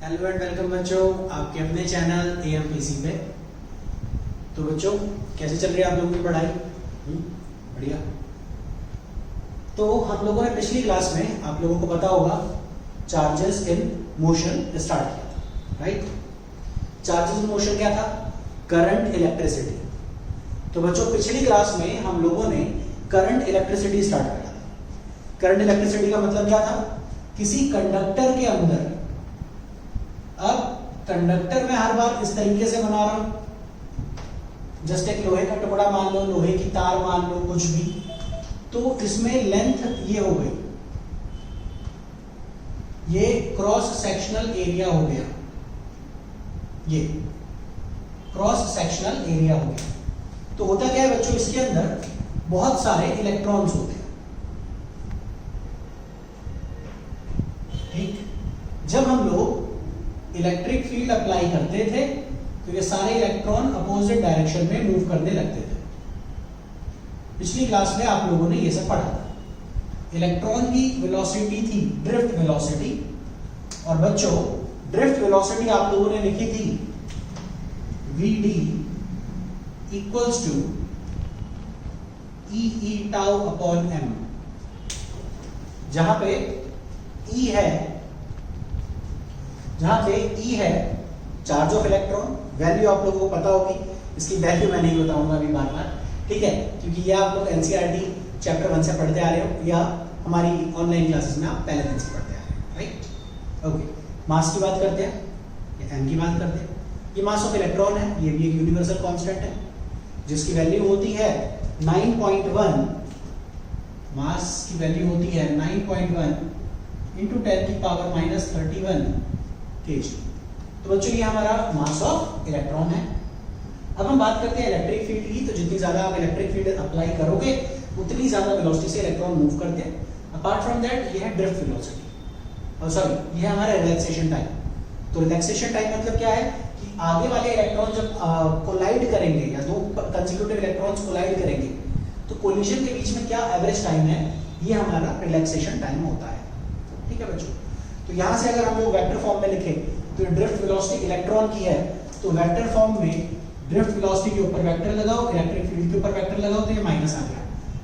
Hello and welcome बच्चों आपके अपने चैनल AMPC पे। तो बच्चों कैसे चल रही है आप लोगों की पढ़ाई? बढ़िया। तो हम लोगों ने पिछली क्लास में आप लोगों को पता होगा चार्जेस इन मोशन स्टार्ट किया था, राइट? चार्जेस इन मोशन क्या था? Current, electricity. तो बच्चों पिछली क्लास में हम लोगों ने करंट इलेक्ट्रिसिटी स्टार्ट किया था। करंट इलेक्ट्रिसिटी का मतलब क्या था? किसी कंडक्टर के अंदर, अब कंडक्टर में हर बार इस तरीके से बना रहा हूं, जस्ट एक लोहे का टुकड़ा मान लो, लोहे की तार मान लो, कुछ भी, तो इसमें लेंथ ये हो गई, ये क्रॉस सेक्शनल एरिया हो गया, ये क्रॉस सेक्शनल एरिया हो गया। तो होता क्या है बच्चों, इसके अंदर बहुत सारे इलेक्ट्रॉन्स होते हैं, ठीक? जब हम लोग इलेक्ट्रिक फील्ड अप्लाई करते थे तो ये सारे इलेक्ट्रॉन अपोजिट डायरेक्शन में मूव करने लगते थे। पिछली क्लास में आप लोगों ने ये सब पढ़ा था। इलेक्ट्रॉन की वेलोसिटी थी ड्रिफ्ट वेलोसिटी, और बच्चों ड्रिफ्ट वेलोसिटी आप लोगों ने लिखी थी Vd equals to E tau upon m, जहां पे E है चार्ज ऑफ इलेक्ट्रॉन। वैल्यू आप लोगों को पता होगी, इसकी वैल्यू मैं नहीं बताऊंगा अभी बार बार, ठीक है? क्योंकि ये आप लोग NCERT चैप्टर 1 से पढ़ते आ रहे हो, या हमारी ऑनलाइन क्लासेस में आप पहले दिन से पढ़ते आ रहे हो, राइट? ओके, मास की बात करते हैं या m की बात करते हैं। ये मास ऑफ इलेक्ट्रॉन है, ये भी एक यूनिवर्सल कांस्टेंट है जिसकी वैल्यू होती है 9.1। मास की वैल्यू होती है 9.1 इंटू 10 की पावर -31 kg। तो बच्चों ये हमारा मास ऑफ इलेक्ट्रॉन है। अब हम बात करते हैं इलेक्ट्रिक फील्ड की। तो जितनी ज्यादा आप इलेक्ट्रिक फील्ड अप्लाई करोगे उतनी ज्यादा वेलोसिटी से इलेक्ट्रॉन मूव करते हैं। अपार्ट फ्रॉम दैट ये है ड्रिफ्ट वेलोसिटी, और सॉरी ये है हमारा रिलैक्सेशन टाइम। तो रिलैक्सेशन टाइम मतलब क्या है कि आगे वाले इलेक्ट्रॉन जब कोलाइड करेंगे या दो कंसेक्यूटिव इलेक्ट्रॉन्स कोलाइड करेंगे तो कोलिजन के बीच में क्या एवरेज टाइम है, ये हमारा रिलैक्सेशन टाइम होता है, ठीक है बच्चों? तो यहां से अगर हम लोग वेक्टर फॉर्म में लिखें तो ड्रिफ्ट वेलोसिटी इलेक्ट्रॉन की है, तो वेक्टर फॉर्म में ड्रिफ्ट वेलोसिटी के ऊपर वेक्टर लगाओ, इलेक्ट्रिक फील्ड के ऊपर वेक्टर लगाओ, तो ये माइनस आ गया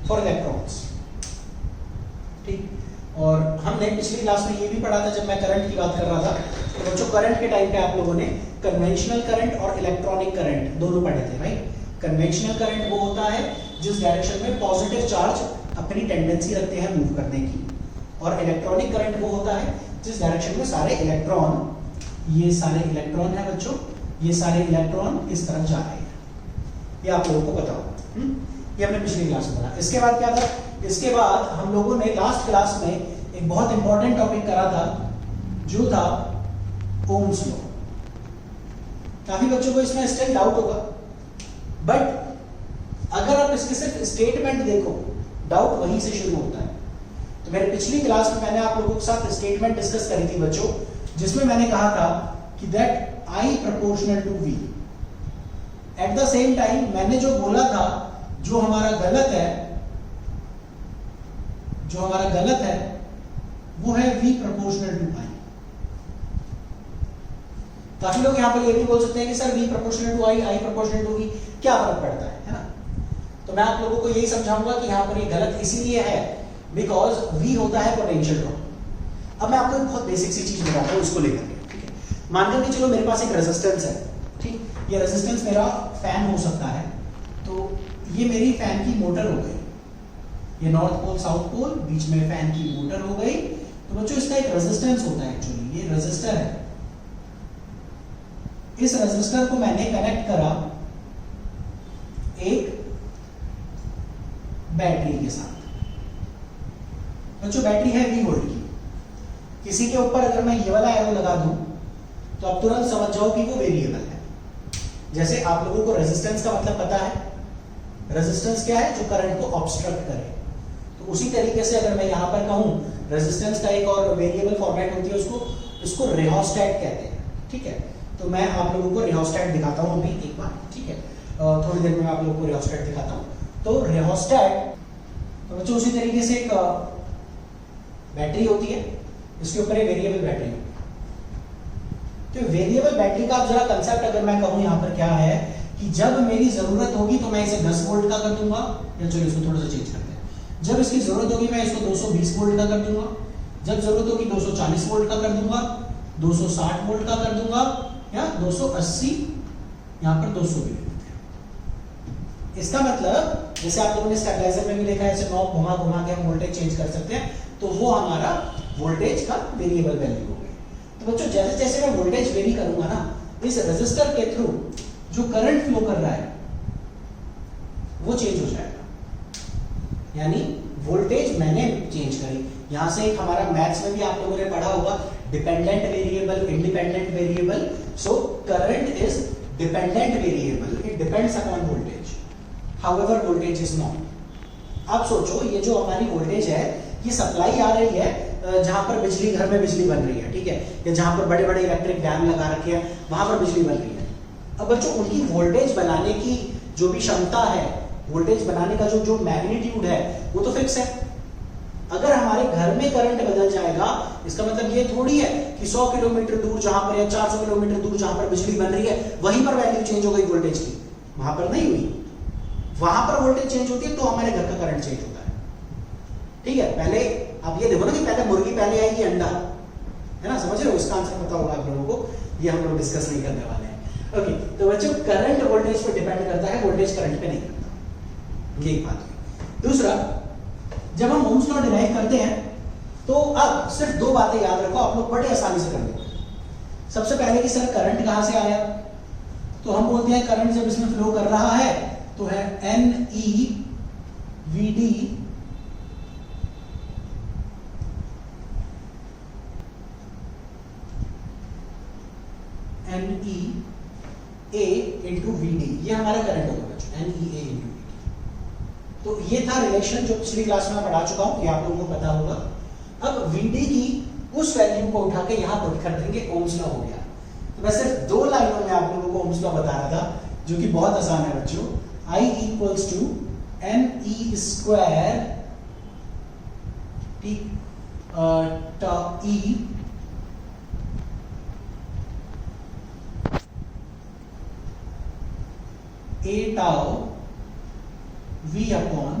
फॉर इलेक्ट्रॉन्स, ठीक? और हमने पिछली क्लास में ये भी पढ़ा था जब मैं करंट की बात कर रहा था, तो बच्चों करंट के टाइम पे आप लोगों ने कन्वेंशनल करंट और इलेक्ट्रॉनिक करंट दोनों पढ़े थे, राइट? कन्वेंशनल करंट वो होता है जिस डायरेक्शन में पॉजिटिव चार्ज अपनी टेंडेंसी रखते हैं मूव करने की, और इलेक्ट्रॉनिक करंट वो होता है जिस डायरेक्शन में सारे इलेक्ट्रॉन, ये सारे इलेक्ट्रॉन है बच्चों, ये सारे इलेक्ट्रॉन इस तरफ जा रहे हैं, ये आप लोगों को पता होगा। ये हमने पिछली क्लास में पढ़ा। इसके बाद क्या था? इसके बाद हम लोगों ने लास्ट क्लास में एक बहुत इंपॉर्टेंट टॉपिक करा था जो था ओम्स लॉ। काफी बच्चों को इसमें स्टिल डाउट होगा, बट अगर आप इसके सिर्फ स्टेटमेंट देखो, डाउट वहीं से शुरू होता है। तो मेरे पिछली क्लास में मैंने आप लोगों के साथ स्टेटमेंट डिस्कस करी थी बच्चों, जिसमें मैंने कहा था कि that I proportional to V। At the same time मैंने जो बोला था, जो हमारा गलत है वो है V proportional to I। काफी लोग यहां पर ये भी बोल सकते हैं कि sir V proportional to I proportional to V क्या फर्क पड़ता है ना? तो मैं आप लोगों को यही समझाऊंगा कि यहां पर ये गलत इसीलिए है बिकॉज V होता है पोटेंशियल ड्रॉप। अब मैं आपको एक बहुत बेसिक सी चीज बताता हूं इसको लेकर के, ठीक है? मान कर के चलो मेरे पास एक रेजिस्टेंस है, ठीक? ये रेजिस्टेंस मेरा फैन हो सकता है, तो ये मेरी फैन की मोटर हो गई, ये नॉर्थ पोल साउथ पोल, बीच में फैन की मोटर हो गई। तो बच्चों इसका एक रेजिस्टेंस होता है, एक्चुअली ये रेजिस्टर है। इस रेजिस्टर को मैंने कनेक्ट करा एक बैटरी के साथ। बच्चों बैटरी है 20 वोल्ट की। किसी के ऊपर अगर मैं ये वाला एरो लगा दूं तो आप तुरंत समझ जाओ कि वो वेरिएबल है। जैसे आप लोगों को रेजिस्टेंस का मतलब पता है, रेजिस्टेंस क्या है? जो करंट को ऑब्स्ट्रक्ट करे। तो उसी तरीके से अगर मैं यहां पर कहूं, रेजिस्टेंस का एक और वेरिएबल फॉर्मेट होती है, उसको रियोस्टेट कहते हैं, ठीक है? तो मैं आप लोगों को रियोस्टेट दिखाता हूं अभी एक बार, ठीक है? थोड़ी देर में आप लोगों को रियोस्टेट दिखाता हूं। तो रियोस्टेट, तो बच्चों उसी तरीके से एक बैटरी होती है, इसके ऊपर एक वेरिएबल बैटरी होती है। तो वेरिएबल बैटरी का आप जरा कंसेप्ट अगर मैं कहूं यहाँ पर क्या है कि जब मेरी जरूरत होगी तो मैं इसे 10 वोल्ट का कर दूंगा, या चलो इसको थोड़ा सा चेंज करते हैं, जब इसकी जरूरत होगी मैं इसको 220 वोल्ट का कर दूंगा, जब जरूरत होगी 240 वोल्ट का कर दूंगा, 260 वोल्ट का कर दूंगा, या 280, यहां पर 200 भी। इसका मतलब जैसे आप लोगों ने स्टेबलाइजर में भी देखा है, ऐसे नॉब घुमा घुमा के हम वोल्टेज चेंज कर सकते हैं, तो वो हमारा वोल्टेज का वेरिएबल वैल्यू हो गया। तो बच्चों जैसे जैसे मैं वोल्टेज वेरी करूंगा ना, इस रेजिस्टर के थ्रू जो करंट फ्लो कर रहा है वो चेंज हो जाएगा, यानी वोल्टेज मैंने चेंज करी। यहां से एक हमारा मैथ्स में भी आप लोगों ने पढ़ा होगा dependent variable, independent variable. So current is dependent variable, it depends upon voltage, however voltage is not. आप सोचो ये जो हमारी वोल्टेज है ये सप्लाई आ रही है जहां पर बिजली, घर में बिजली बन रही है, ठीक है, या जहां पर बड़े बड़े इलेक्ट्रिक डैम लगा रखे हैं वहां पर बिजली बन रही है। अब बच्चों उनकी वोल्टेज बनाने की जो भी क्षमता है, वोल्टेज बनाने का जो मैग्नीट्यूड है वो तो फिक्स है। अगर हमारे घर में करंट बदल जाएगा इसका मतलब ये थोड़ी है कि 100 किलोमीटर दूर जहां पर या 400 किलोमीटर दूर जहां पर बिजली बन रही है वहीं पर वैल्यू चेंज हो गई वोल्टेज की, वहां पर नहीं हुई। वहां पर वोल्टेज चेंज होती है तो हमारे घर का करंट चेंज होता है, ठीक है। पहले आप ये देखो ना कि पहले मुर्गी पहले आएगी अंडा, है ना, समझ रहे हो? इसका आंसर पता होगा आप लोगों को, ये हम लोग डिस्कस नहीं करने वाले हैं। ओके, तो बच्चों करंट वोल्टेज पर डिपेंड करता है, वोल्टेज करंट पे नहीं करता, ये एक बात है। दूसरा, जब हम ओम्स लॉ डिराइव करते हैं तो अब सिर्फ दो बातें याद रखो, आप लोग बड़े आसानी से कर लेंगे। सबसे पहले कि सर करंट कहां से आया, तो हम बोलते हैं करंट जब इसमें फ्लो कर रहा है तो है NEVD NEA इंटू VD, ये हमारा करंट होगा बच्चों, NEA इंटू VD। तो ये था रिलेशन जो पिछली क्लास में पढ़ा चुका हूं, ये आप लोगों को पता होगा। अब VD की उस वैल्यू को उठा के यहां पुट कर देंगे, ओम्स लॉ हो गया। तो मैं सिर्फ 2 लाइनों में आप लोगों को ओम्स लॉ बता रहा था, जो कि बहुत आसान है बच्चों। I equals to NE square E A tau V upon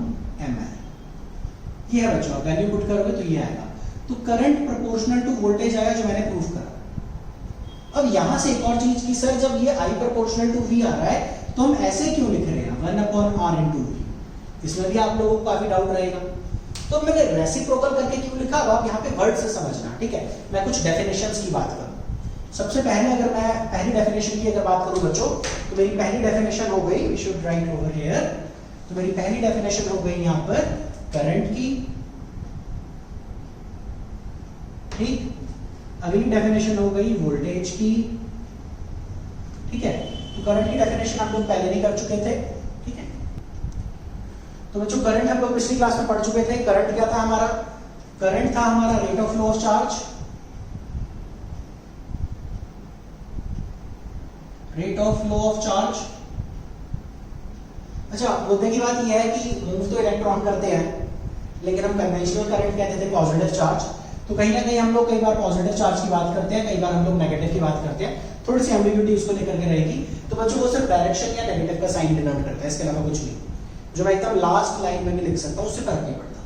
ml, ये है बच्चों। वैल्यू पुट करोगे तो ये आएगा। तो करंट प्रोपोर्शनल टू वोल्टेज आया, जो मैंने प्रूफ करा। अब यहां से एक और चीज की, सर जब ये I प्रोपोर्शनल टू V आ रहा है तो हम ऐसे क्यों लिख रहे हैं 1 अपॉन R इंटू V? इसमें भी आप लोगों को काफी डाउट रहेगा। तो मैंने रेसिप्रोकल करके क्यों लिखा, अब आप यहाँ पे वर्ड से समझना, ठीक है। मैं कुछ डेफिनेशंस की बात करूं। सबसे पहले अगर मैं पहली डेफिनेशन की अगर बात करूं बच्चों, तो मेरी पहली डेफिनेशन हो गई, we should write over here. तो मेरी पहली डेफिनेशन हो गई यहाँ पर करंट की, ठीक। अगली डेफिनेशन हो गई वोल्टेज की, ठीक है। तो करंट की डेफिनेशन हम लोग पहले नहीं कर चुके थे, ठीक है। तो बच्चों करंट हम लोग पिछली क्लास में पढ़ चुके थे। करंट क्या था हमारा? करंट था हमारा rate of flow of charge, rate of flow of charge. अच्छा, मुद्दे की बात यह है कि मूव तो इलेक्ट्रॉन करते हैं, लेकिन हम कन्वेंशनल करंट कहते थे पॉजिटिव चार्ज। तो कहीं ना कहीं हम लोग कई बार पॉजिटिव चार्ज की बात करते हैं, कई बार हम लोग नेगेटिव की बात करते हैं। थोड़ी सी एम्बिग्यूटी उसको लेकर के रहेगी। तो बच्चों वो सिर्फ डायरेक्शन या नेगेटिव का साइन डिनोट करता है, इसके अलावा कुछ नहीं। जो मैं एकदम लास्ट लाइन में भी लिख सकता हूं, उससे फर्क नहीं पड़ता।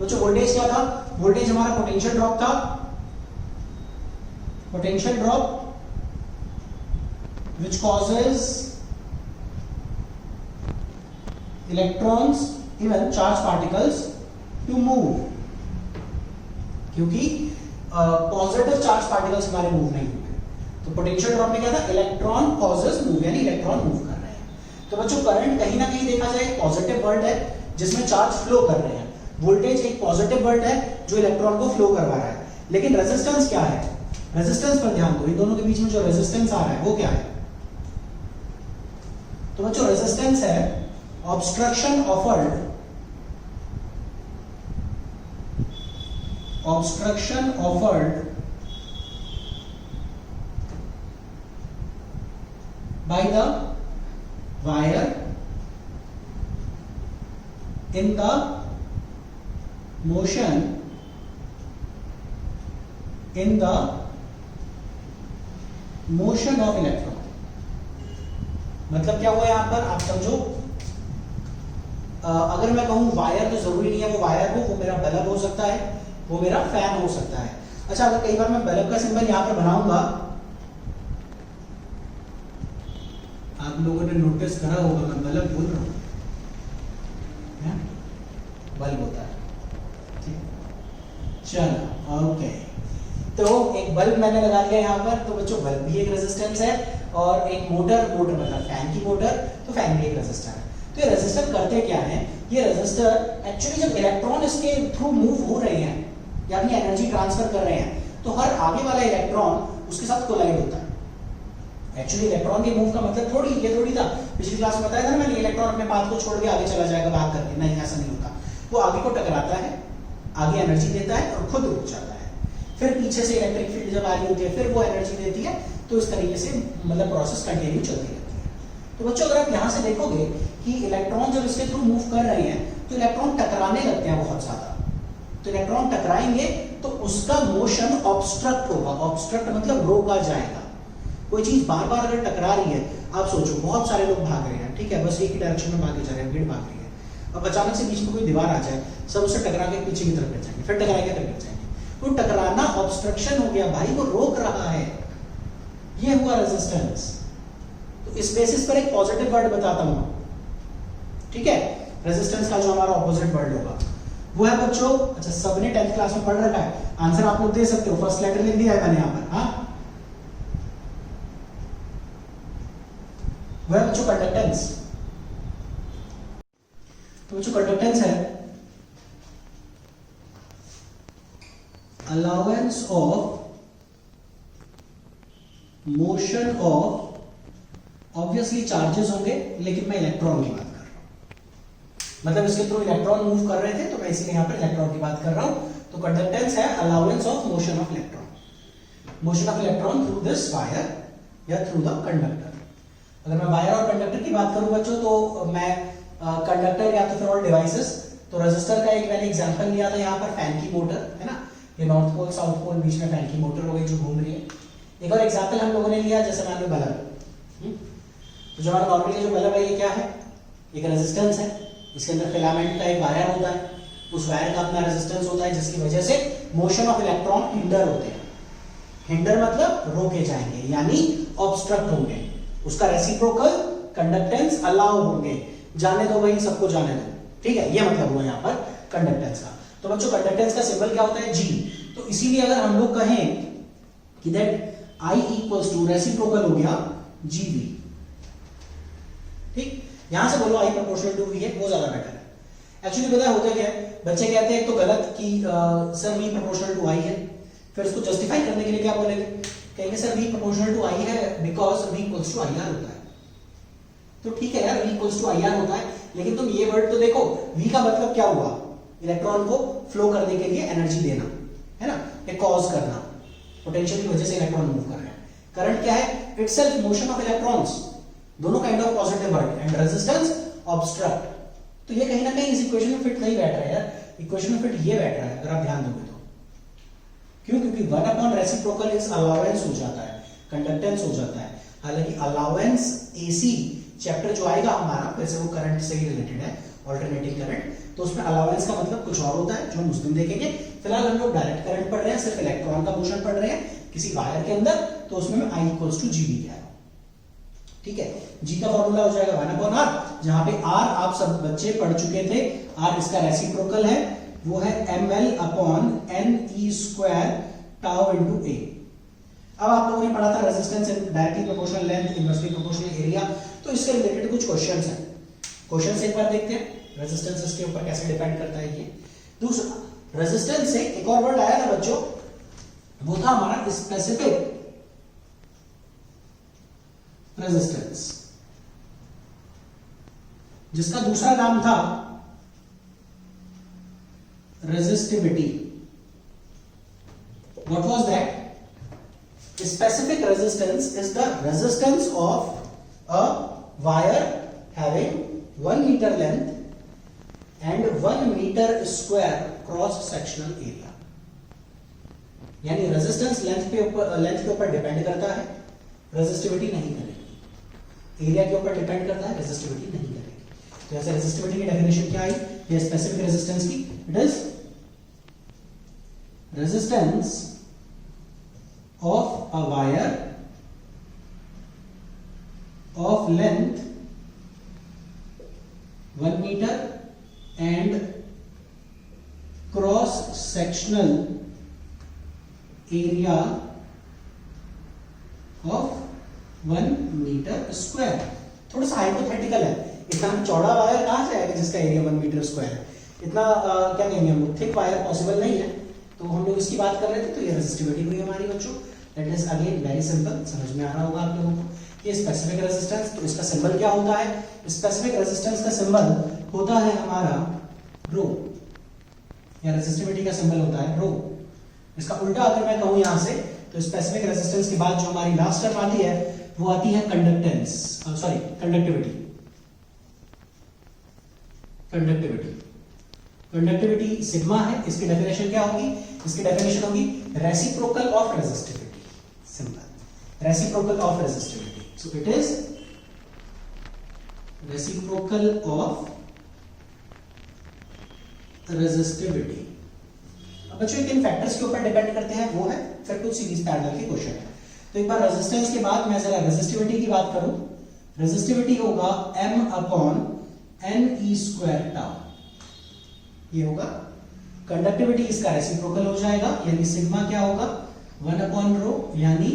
बच्चों वोल्टेज क्या था? वोल्टेज हमारा पोटेंशियल ड्रॉप था, potential drop which causes electrons, even charged particles to move, क्योंकि पॉजिटिव चार्ज पार्टिकल्स हमारे मूव नहीं हुए। तो पोटेंशियल ड्रॉप में क्या था? इलेक्ट्रॉन कॉजेस मूव, यानी इलेक्ट्रॉन मूव कर रहे हैं। तो बच्चों करंट कहीं ना कहीं देखा जाए पॉजिटिव वर्ड है जिसमें चार्ज फ्लो कर रहे हैं, वोल्टेज एक पॉजिटिव वर्ड है जो इलेक्ट्रॉन को फ्लो करवा रहा है। लेकिन रेजिस्टेंस क्या है? रेजिस्टेंस पर ध्यान दो, इन दोनों के बीच में जो रेजिस्टेंस आ रहा है वो क्या है? तो बच्चों रेजिस्टेंस है obstruction offered, obstruction offered by the wire in the motion in the motion of electron. मतलब क्या हुआ यहां पर, आप समझो अगर मैं कहूं वायर, तो जरूरी नहीं है वो वायर हो, वो मेरा बल्ब हो सकता है, वो मेरा फैन हो सकता है। अच्छा, अगर कई बार मैं बल्ब का सिंबल यहां पर बनाऊंगा, आप लोगों ने नोटिस करा होगा मैं बल्ब बोल रहा हूं, बल्ब होता है, चलो ओके। तो एक बल्ब मैंने लगा दिया यहाँ पर, तो बच्चों बल्ब भी एक रेजिस्टेंस है, और एक मोटर मतलब फैन की मोटर, तो फैन भी एक रेजिस्टर है। तो ये रेजिस्टर करते क्या है, ये रेजिस्टर एक्चुअली जब इलेक्ट्रॉन इसके थ्रू मूव हो रहे हैं या अपनी एनर्जी ट्रांसफर कर रहे हैं, तो हर आगे वाला इलेक्ट्रॉन उसके साथ कोलाइड होता है। एक्चुअली इलेक्ट्रॉन के मूव का मतलब थोड़ी था, पिछली क्लास में बताया था ना मैंने, इलेक्ट्रॉन अपने पाथ को छोड़ के आगे चला जाएगा भाग करके, नहीं ऐसा नहीं होता। वो आगे को टकराता है, आगे एनर्जी देता है और खुद रुक जाता है, फिर पीछे से इलेक्ट्रिक फील्ड जब आ रही होती है फिर वो एनर्जी देती है, तो इस तरीके से मतलब प्रोसेस कंटिन्यू चलती रहती है। तो बच्चों अगर आप यहाँ से देखोगे कि इलेक्ट्रॉन जब इसके थ्रू मूव कर रहे हैं तो इलेक्ट्रॉन टकराने लगते हैं बहुत ज्यादा, तो इलेक्ट्रॉन टकराएंगे तो उसका मोशन ऑब्स्ट्रक्ट होगा। ऑब्स्ट्रक्ट मतलब रोका जाएगा। कोई चीज बार बार अगर टकरा रही है, आप सोचो बहुत सारे लोग भाग रहे हैं, ठीक है, बस एक ही डायरेक्शन में भागे जा रहे हैं, भीड़ भाग रही है, अब अचानक से बीच में कोई दीवार आ जाए, सब उससे टकरा के पीछे की तरफ गिर जाएंगे, फिर टकरा के तरफ गिर जाएंगे। वो टकराना ऑब्स्ट्रक्शन हो गया भाई, वो रोक रहा है, ये हुआ रेजिस्टेंस। तो इस बेसिस पर एक पॉजिटिव वर्ड बताता हूं, ठीक है, रेजिस्टेंस का जो हमारा ऑपोजिट वर्ड होगा वो है बच्चों, अच्छा सबने 10th क्लास में पढ़ रखा है, आंसर आप लोग दे सकते हो, फर्स्ट लेटर लिख दिया है मैंने यहां पर, हाँ, वो है बच्चों कंडक्टेंस। तो बच्चों कंडक्टेंस है allowance of motion of, obviously charges होंगे लेकिन मैं इलेक्ट्रॉन की बात कर रहा हूं, मतलब इसके थ्रू इलेक्ट्रॉन मूव कर रहे थे तो मैं इसीलिए यहां पर इलेक्ट्रॉन की बात कर रहा हूं। तो कंडक्टेंस है allowance of motion of electron, motion of electron through this wire या थ्रू द कंडक्टर। अगर मैं वायर और कंडक्टर की बात करूं बच्चों, तो मैं कंडक्टर या तो फिर और डिवाइसेस, तो रेजिस्टर का एक मैंने एग्जांपल लिया था यहाँ पर, फैन की मोटर है ना, ये नॉर्थ पोल साउथ पोल बीच में फैन की मोटर हो गई जो घूम रही है। एक और एग्जांपल हम लोगों ने लिया जैसे मान लो बल्ब, तो जो हमारा नॉर्मली जो बल्ब है ये क्या है, एक रेजिस्टेंस है, इसके अंदर फिलामेंट का एक वायर होता है, उस वायर का अपना रेजिस्टेंस होता है जिसकी वजह से मोशन ऑफ इलेक्ट्रॉन हिंडर होते हैं। हिंडर मतलब रोके जाएंगे यानी ऑब्स्ट्रक्ट होंगे, उसका रेसिप्रोकल कंडक्टेंस अलाउ होंगे, जाने दो भाई सबको जाने दो, ठीक है, ये मतलब हुआ यहाँ पर कंडक्टेंस का। तो बच्चों कंडक्टेंस का सिंबल क्या होता है, जी। तो इसीलिए अगर हम लोग कहें कि that I equals to reciprocal हो गया GV, ठीक, यहां से बोलो I प्रोपोर्शनल टू V है, वो ज्यादा बेटर है। एक्चुअली पता है होता क्या है, बच्चे कहते हैं तो गलत कि sir V proportional to I है, फिर उसको जस्टिफाई करने के लिए क्या बोलेंगे, कहेंगे sir V proportional to I है because V equals to IR होता है। तो ठीक है यार, V इक्वल्स टू IR होता है, लेकिन तुम ये वर्ड तो देखो, V का मतलब क्या हुआ, इलेक्ट्रॉन को फ्लो करने के लिए एनर्जी देना, है ना, ये कॉज करना, पोटेंशियल की वजह से इलेक्ट्रॉन मूव कर रहे हैं। करंट क्या है, इटसेल्फ मोशन ऑफ इलेक्ट्रॉन्स, दोनों kind of positive word, and resistance obstruct. तो ये कहीं ना कहीं इस इक्वेशन में फिट नहीं बैठ रहा है यार, इक्वेशन में फिट ये बैठ रहा है अगर आप ध्यान दोगे तो। क्यों, क्योंकि 1 अपॉन रेसिप्रोकल इज अलाउंस हो जाता है, कंडक्टेंस हो जाता है। हालांकि अलाउंस एसी चैप्टर जो आएगा हमारा, वैसे वो करंट से ही रिलेटेड है, ऑल्टरनेटिंग करंट, तो उसमें अलाउंस का मतलब कुछ और होता है जो हम उस दिन देखेंगे। फिलहाल हम लोग डायरेक्ट करंट पढ़ रहे हैं, सिर्फ इलेक्ट्रॉन का मोशन पढ़ रहे हैं किसी वायर के अंदर, तो उसमें मैं I इक्वल्स टू GV क्या है, ठीक है। G का फॉर्मूला हो जाएगा 1 अपॉन R, जहां पे R आप सब बच्चे पढ़ चुके थे, R इसका रेसिप्रोकल है, वो है ml upon NE square tau into A। अब आप लोगों ने पढ़ा था resistance directly proportional length inversely proportional area, तो इसके रिलेटेड कुछ क्वेश्चंस हैं। क्वेश्चंस एक बार देखते हैं, रेजिस्टेंस इसके ऊपर कैसे डिपेंड करता है ये। दूसरा, रेजिस्टेंस से एक और वर्ड आया था बच्चों, वो था हमारा स्पेसिफिक रेजिस्टेंस, जिसका दूसरा नाम था resistivity. What was that? Specific resistance is the resistance of a wire having 1 meter length and 1 meter square cross sectional area। यानी रेजिस्टेंस लेंथ के ऊपर डिपेंड करता है, रेजिस्टिविटी नहीं करेगी। एरिया के ऊपर डिपेंड करता है, रेजिस्टिविटी नहीं करेगी। तो ऐसे रेजिस्टिविटी की डेफिनेशन क्या आई, ये स्पेसिफिक रेजिस्टेंस की, it is resistance of a wire of length 1 meter and cross sectional area of 1 meter square। थोड़ा सा हाइपोथेटिकल है, इतना चौड़ा वायर कहां से आएगा जिसका एरिया 1 मीटर स्क्वायर है। इतना क्या कहेंगे हम लोग, थिक वायर पॉसिबल नहीं है। तो हम लोग इसकी बात कर रहे थे, तो ये रेजिस्टिविटी हुई हमारी बच्चों। That is again very simple, समझ में आ रहा होगा आप लोगों को। ये स्पेसिफिक रेजिस्टेंस, तो इसका सिंबल क्या होता है, स्पेसिफिक रेजिस्टेंस का सिंबल होता है हमारा रो, या रेजिस्टिविटी का सिंबल होता है रो। इसका उल्टा अगर मैं कहूं यहां से, तो स्पेसिफिक रेजिस्टेंस के बाद जो हमारी लास्ट टर्म आती है वो आती है conductance, sorry conductivity. Conductivity sigma है, इसकी डेफिनेशन क्या होगी, इसकी डेफिनेशन होगी reciprocal of resistivity. Simple, reciprocal of resistivity. So it is reciprocal of resistivity। अब बच्चों एक इन फैक्टर्स के ऊपर डिपेंड करते हैं, वो है फिर कुछ सीरीज पैरेलल के क्वेश्चन है। तो एक बार रेजिस्टेंस के बाद मैं जरा रेजिस्टिविटी की बात करूं, रेजिस्टिविटी होगा m upon n e square tau, ये होगा। कंडक्टिविटी इसका रेसिप्रोकल हो जाएगा, यानी सिग्मा क्या होगा 1 अपॉन रो, यानी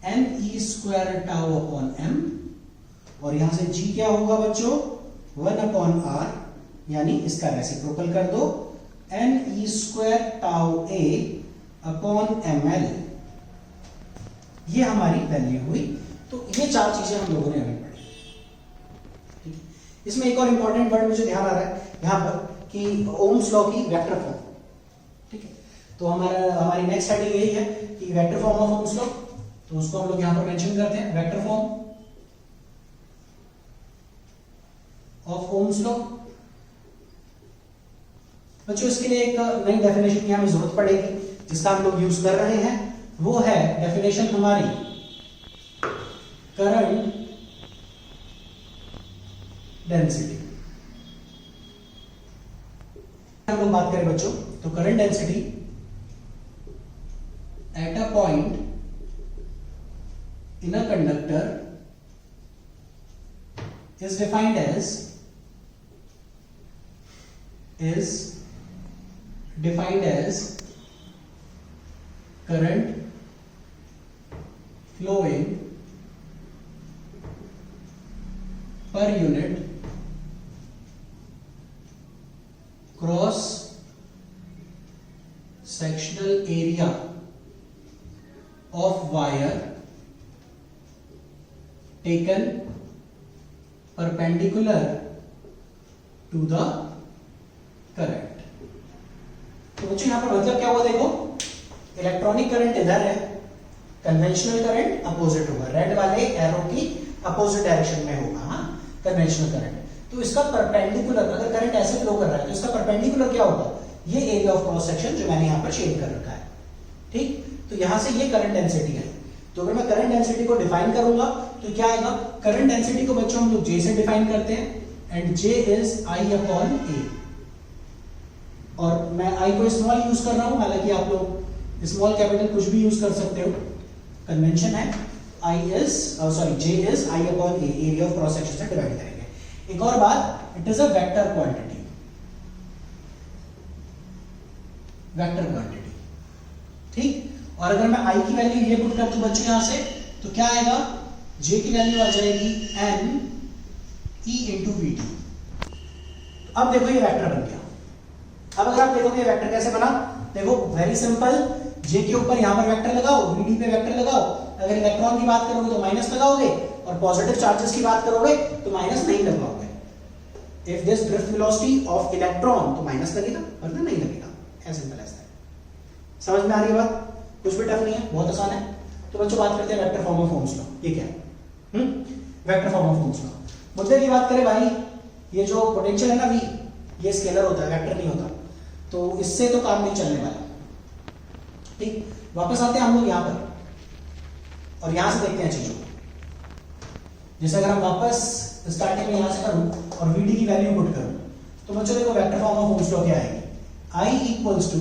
n e square tau upon m, और यहां से g क्या होगा बच्चों 1 अपॉन r, यानी इसका रेसिप्रोकल कर दो n e square tau a upon ml। ये हमारी वैल्यू हुई। तो ये चार चीजें हम लोगों ने अभी पढ़ी। ठीक है, इसमें एक और इंपॉर्टेंट वर्ड मुझे ध्यान आ रहा है यहां पर कि ओम्स लॉ की वेक्टर फॉर्म। ठीक है, तो हमारी नेक्स्ट हेडिंग यही है कि vector form of Ohm's law, तो उसको हम लोग यहां पर मेंशन करते हैं, vector form of Ohm's law. बच्चों इसके लिए एक नई डेफिनेशन की हमें जरूरत पड़ेगी, जिसका हम लोग यूज कर रहे हैं, वो है डेफिनेशन हमारी करंट डेंसिटी। हम लोग बात करें बच्चों, तो current density at a point in a conductor is defined as current flowing per unit cross sectional area of wire taken perpendicular to the current। तो बच्चों यहां पर मतलब क्या हुआ, देखो इलेक्ट्रॉनिक करंट इधर है, कन्वेंशनल करंट अपोजिट होगा, रेड वाले एरो की अपोजिट डायरेक्शन में होगा। हाँ, कन्वेंशनल करंट, तो इसका परपेंडिकुलर, अगर करंट ऐसे फ्लो कर रहा है तो इसका परपेंडिकुलर क्या होगा, ये एरिया ऑफ क्रॉस सेक्शन जो मैंने यहां पर शेड कर रखा है। ठीक, तो यहां से ये करंट डेंसिटी है। तो अगर मैं करंट डेंसिटी को डिफाइन करूंगा तो क्या आएगा, करंट डेंसिटी को बच्चों हम लोग J से डिफाइन करते हैं, and J is I upon A। और मैं I को स्मॉल यूज कर रहा हूं, हालांकि आप लोग स्मॉल कैपिटल कुछ भी यूज कर सकते हो, कन्वेंशन है J is I upon A, area of cross section से डिवाइड करेंगे। एक और बात, it is a vector quantity, vector quantity. ठीक, और अगर मैं I की वैल्यू ये पुट कर दूं बच्चों यहां से, तो क्या आएगा, J की वैल्यू आ जाएगी n E इंटू VT। अब देखो ये वेक्टर बन गया। अब अगर आप देखोगे वेक्टर कैसे बना, देखो वेरी सिंपल, J के ऊपर यहां पर वेक्टर लगाओ, VT पे वेक्टर लगाओ। अगर इलेक्ट्रॉन की बात करोगे तो माइनस लगाओगे, और पॉजिटिव चार्जेस की बात करोगे तो माइनस नहीं लगाओगे। If this drift velocity of electron, तो माइनस लगेगा वरना नहीं लगेगा, एज सिंपल एज दैट। समझ में आ रही है बात, कुछ भी टफ नहीं है, बहुत आसान है। तो बच्चों बात करते हैं vector form of Ohm's law. ये क्या है, vector form of Ohm's law. मुद्दे की बात करें भाई, ये जो पोटेंशियल है ना V, ये स्केलर होता है, वेक्टर नहीं होता, तो इससे तो काम नहीं चलने वाला। ठीक, वापस आते हैं हम लोग यहां पर, और यहां से देखते हैं चीजों को। जैसे अगर हम वापस स्टार्टिंग में यहां से करूं और VD की वैल्यू पुट करूं, तो बच्चों देखो vector form of Ohm's law क्या आएगी, I equals to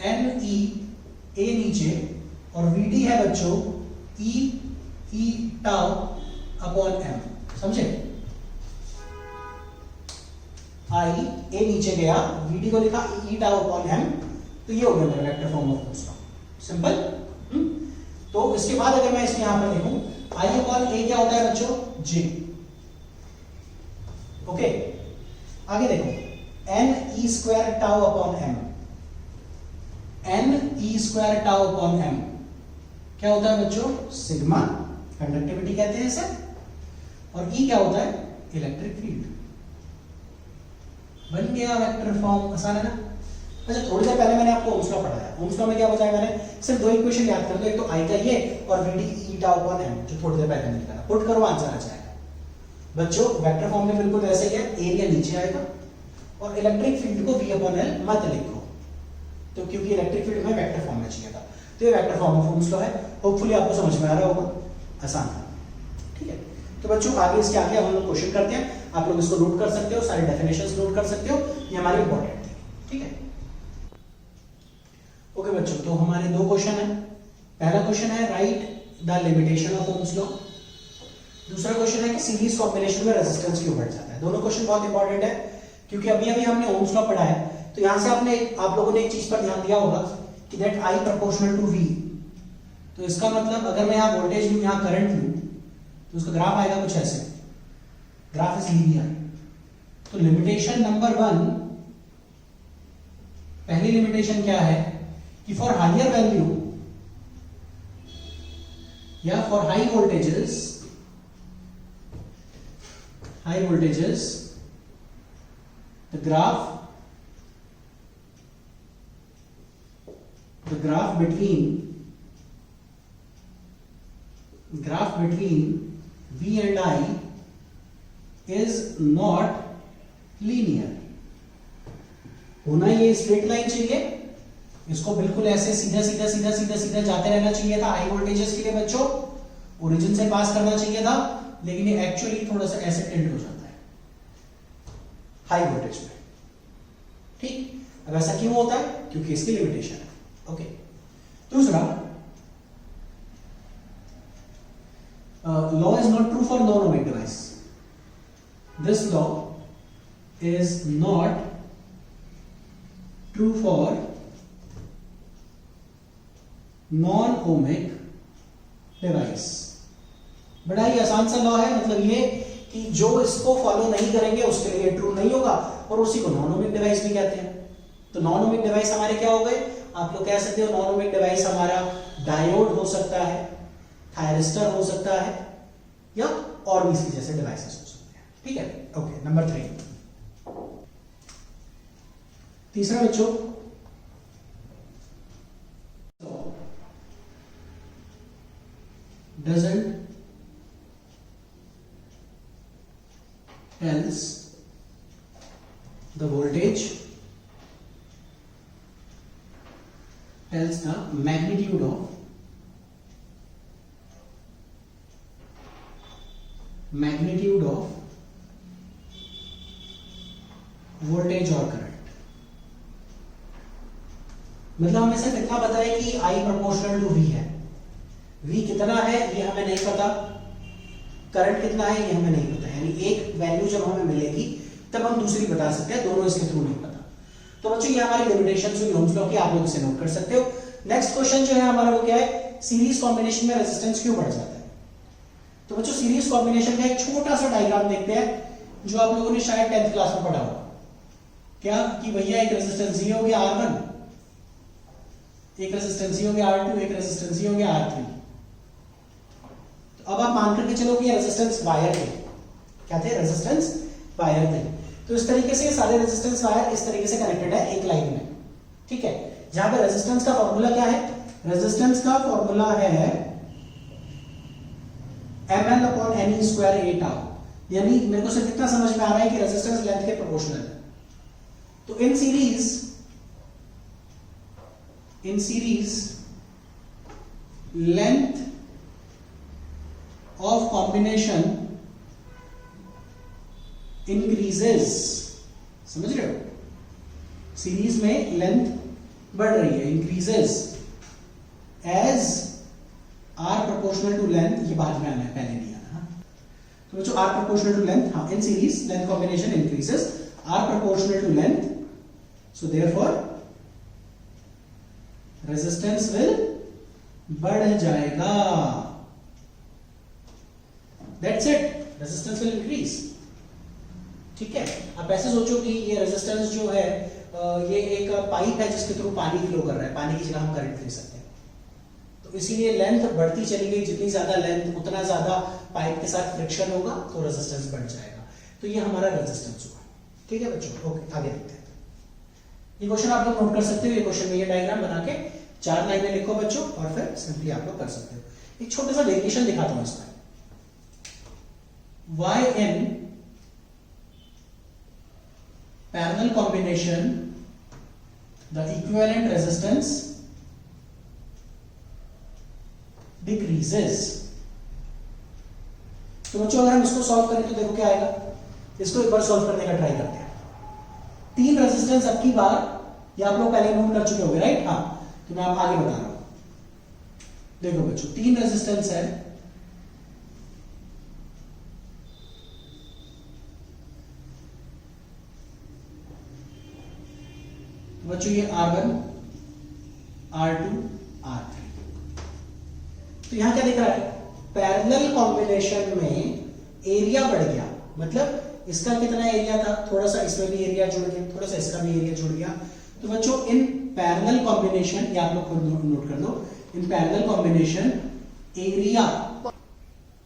NE A नीचे और VD है बच्चों E टाउ अपॉन M, समझे? I A नीचे गया, VD को लिखा E टाउ अपॉन M, तो ये हो गया मेरा vector form of Ohm's law, simple. तो इसके बाद अगर मैं इसमें यहां पर लिखूं I अपॉन A क्या होता है बच्चों, J। ओके, आगे देखो N E square tau upon M, N E square tau upon M क्या होता है बच्चों, सिग्मा, कंडक्टिविटी कहते हैं इसे, और E क्या होता है, इलेक्ट्रिक फील्ड। बन गया वेक्टर फॉर्म, आसान है ना। अच्छा, थोड़ी देर पहले मैंने आपको ओम्स लॉ पढ़ाया, ओम्स लॉ में क्या बताया मैंने, सिर्फ दो इक्वेशन याद कर दो, एक तो I का ये और VD E tau upon M, जो थोड़ी देर पहले निकला, पुट करो आंसर आ जाएगा। बच्चों वेक्टर फॉर्म में बिल्कुल वैसे ही है, एरिया नीचे आएगा और इलेक्ट्रिक फील्ड को V अपॉन L मत लिखो, तो क्योंकि इलेक्ट्रिक फील्ड में वेक्टर फॉर्म में चाहिए था। तो ये vector form of Ohm's law है, होपफुली आपको समझ में आ रहा होगा, आसान है, ठीक है। तो बच्चों आगे इसके आगे हम लोग क्वेश्चन करते हैं, आप लोग इसको नोट कर सकते हो, सारे डेफिनेशंस नोट कर सकते हो, ये हमारी इंपॉर्टेंट थी, ठीक है। ओके बच्चों, तो हमारे दो क्वेश्चन है। पहला क्वेश्चन है right the limitation of Ohm's law, दूसरा क्वेश्चन है कि सीरीज कॉम्बिनेशन में रेजिस्टेंस क्यों बढ़ जाता है। दोनों क्वेश्चन बहुत इंपॉर्टेंट है, क्योंकि अभी अभी हमने ओम्स लॉ पढ़ा है, तो यहां से आप लोगों ने एक चीज पर ध्यान दिया होगा कि that I proportional to V, तो इसका मतलब अगर मैं यहां वोल्टेज लूं, यहां करंट लूं, तो उसका ग्राफ आएगा कुछ ऐसे, ग्राफ इज लीनियर। तो लिमिटेशन नंबर 1, पहली लिमिटेशन क्या है कि फॉर हायर वैल्यू या for high voltages the graph between V and I is not linear। होना ये स्ट्रेट लाइन चाहिए, इसको बिल्कुल ऐसे सीधा सीधा सीधा सीधा सीधा जाते रहना चाहिए था हाई वोल्टेजेस के लिए बच्चों, ओरिजिन से पास करना चाहिए था, लेकिन ये एक्चुअली थोड़ा सा ऐसे टिल्ट हो जाता है हाई वोल्टेज में, ठीक। अब ऐसा क्यों होता है, क्योंकि इसकी लिमिटेशन है, ओके। दूसरा, law is not true for non ohmic device, this law is not true for non ohmic device. बड़ा ही आसान सा लॉ है, मतलब ये कि जो इसको फॉलो नहीं करेंगे उसके लिए ट्रू नहीं होगा, और उसी को नॉन ओमिक डिवाइस भी कहते हैं। तो नॉन ओमिक डिवाइस हमारे क्या हो गए, आप लोग कह सकते हो नॉन ओमिक डिवाइस हमारा डायोड हो सकता है, थायरिस्टर हो सकता है, या और भी इसके जैसे डिवाइसेस हो सकते हैं, ठीक है। ओके, नंबर 3, तीसरा बच्चों, doesn't tells the voltage, tells the magnitude of voltage or current। मतलब हमें सिर्फ इतना पता है कि I प्रोपोर्शनल टू V है, V कितना है ये हमें नहीं पता, करंट कितना है ये हमें नहीं पता, यानी एक वैल्यू जब हमें मिलेगी तब हम दूसरी बता सकते हैं, दोनों इसके थ्रू नहीं पता। तो बच्चों ये हमारी लिमिटेशंस हुई ओम्स लॉ की, आप लोग इसे नोट कर सकते हो। नेक्स्ट क्वेश्चन जो है हमारा वो क्या है, सीरीज कॉम्बिनेशन में रेजिस्टेंस क्यों बढ़ जाता है। तो बच्चों सीरीज कॉम्बिनेशन का एक छोटा सा डायग्राम देखते हैं, जो आप लोगों ने शायद 10th क्लास में पढ़ा होगा। क्या कि भैया एक रेजिस्टेंस ये हो गया R1, एक रेजिस्टेंस ये हो गया R2, एक रेजिस्टेंस ये हो गया R3। अब आप मान करके चलो कि रेजिस्टेंस वायर थे, क्या थे, रेजिस्टेंस वायर थे। तो इस तरीके से सारे रेजिस्टेंस वायर इस तरीके से कनेक्टेड है एक लाइन में, ठीक है। जहां पे रेजिस्टेंस का फॉर्मूला क्या है, रेजिस्टेंस का फॉर्मूला है ml upon ne square a tau, यानी मेरे को सिर्फ इतना समझ में आ रहा है कि रेजिस्टेंस लेंथ के प्रोपोर्शनल है। तो in series length of combination increases, समझ रहे हो, सीरीज में लेंथ बढ़ रही है, increases as are proportional to length, ये बाद में आना है, पहले नहीं आना। तो बच्चों आर प्रोपोर्शनल टू लेंथ, हाँ, in series length combination increases are proportional to length, so therefore resistance will बढ़ जाएगा, that's it, resistance will increase. ठीक है, आप ऐसे सोचो कि ये रेजिस्टेंस जो है ये एक पाइप है जिसके थ्रू पानी फ्लो कर रहा है, पानी की जगह हम करंट दे सकते हैं, तो इसीलिए लेंथ बढ़ती चली गई, जितनी ज्यादा लेंथ उतना ज्यादा पाइप के साथ फ्रिक्शन होगा, तो रेजिस्टेंस बढ़ जाएगा। तो ये हमारा रेजिस्टेंस हुआ। ठीक है बच्चों, ओके, आगे देखते हैं। ये क्वेश्चन आप लोग नोट कर सकते हो, ये क्वेश्चन में ये डायग्राम बना के 4 लाइनें लिखो बच्चों, और फिर सिंपली आप लोग कर सकते हो। एक छोटा सा वेरिएशन दिखाता हूं इसमें, yn parallel combination, the equivalent resistance decreases। तो बच्चों अगर हम इसको सॉल्व करें तो देखो क्या आएगा, इसको एक बार सॉल्व करने का ट्राई करते हैं। 3 रेजिस्टेंस अब की बार, ये आप लोग पहले नोट कर चुके होंगे, राइट? हाँ, तो मैं आप आगे बता रहा हूं। देखो बच्चों 3 रेजिस्टेंस है, बच्चों ये R1, R2, R3। तो यहां क्या दिख रहा है, पैरेलल कॉम्बिनेशन में एरिया बढ़ गया, मतलब इसका कितना एरिया था, थोड़ा सा इसमें भी एरिया जुड़ गया, थोड़ा सा इसका भी एरिया जुड़ गया। तो बच्चों इन पैरेलल कॉम्बिनेशन, ये आप लोग खुद नोट कर लो, in parallel combination area,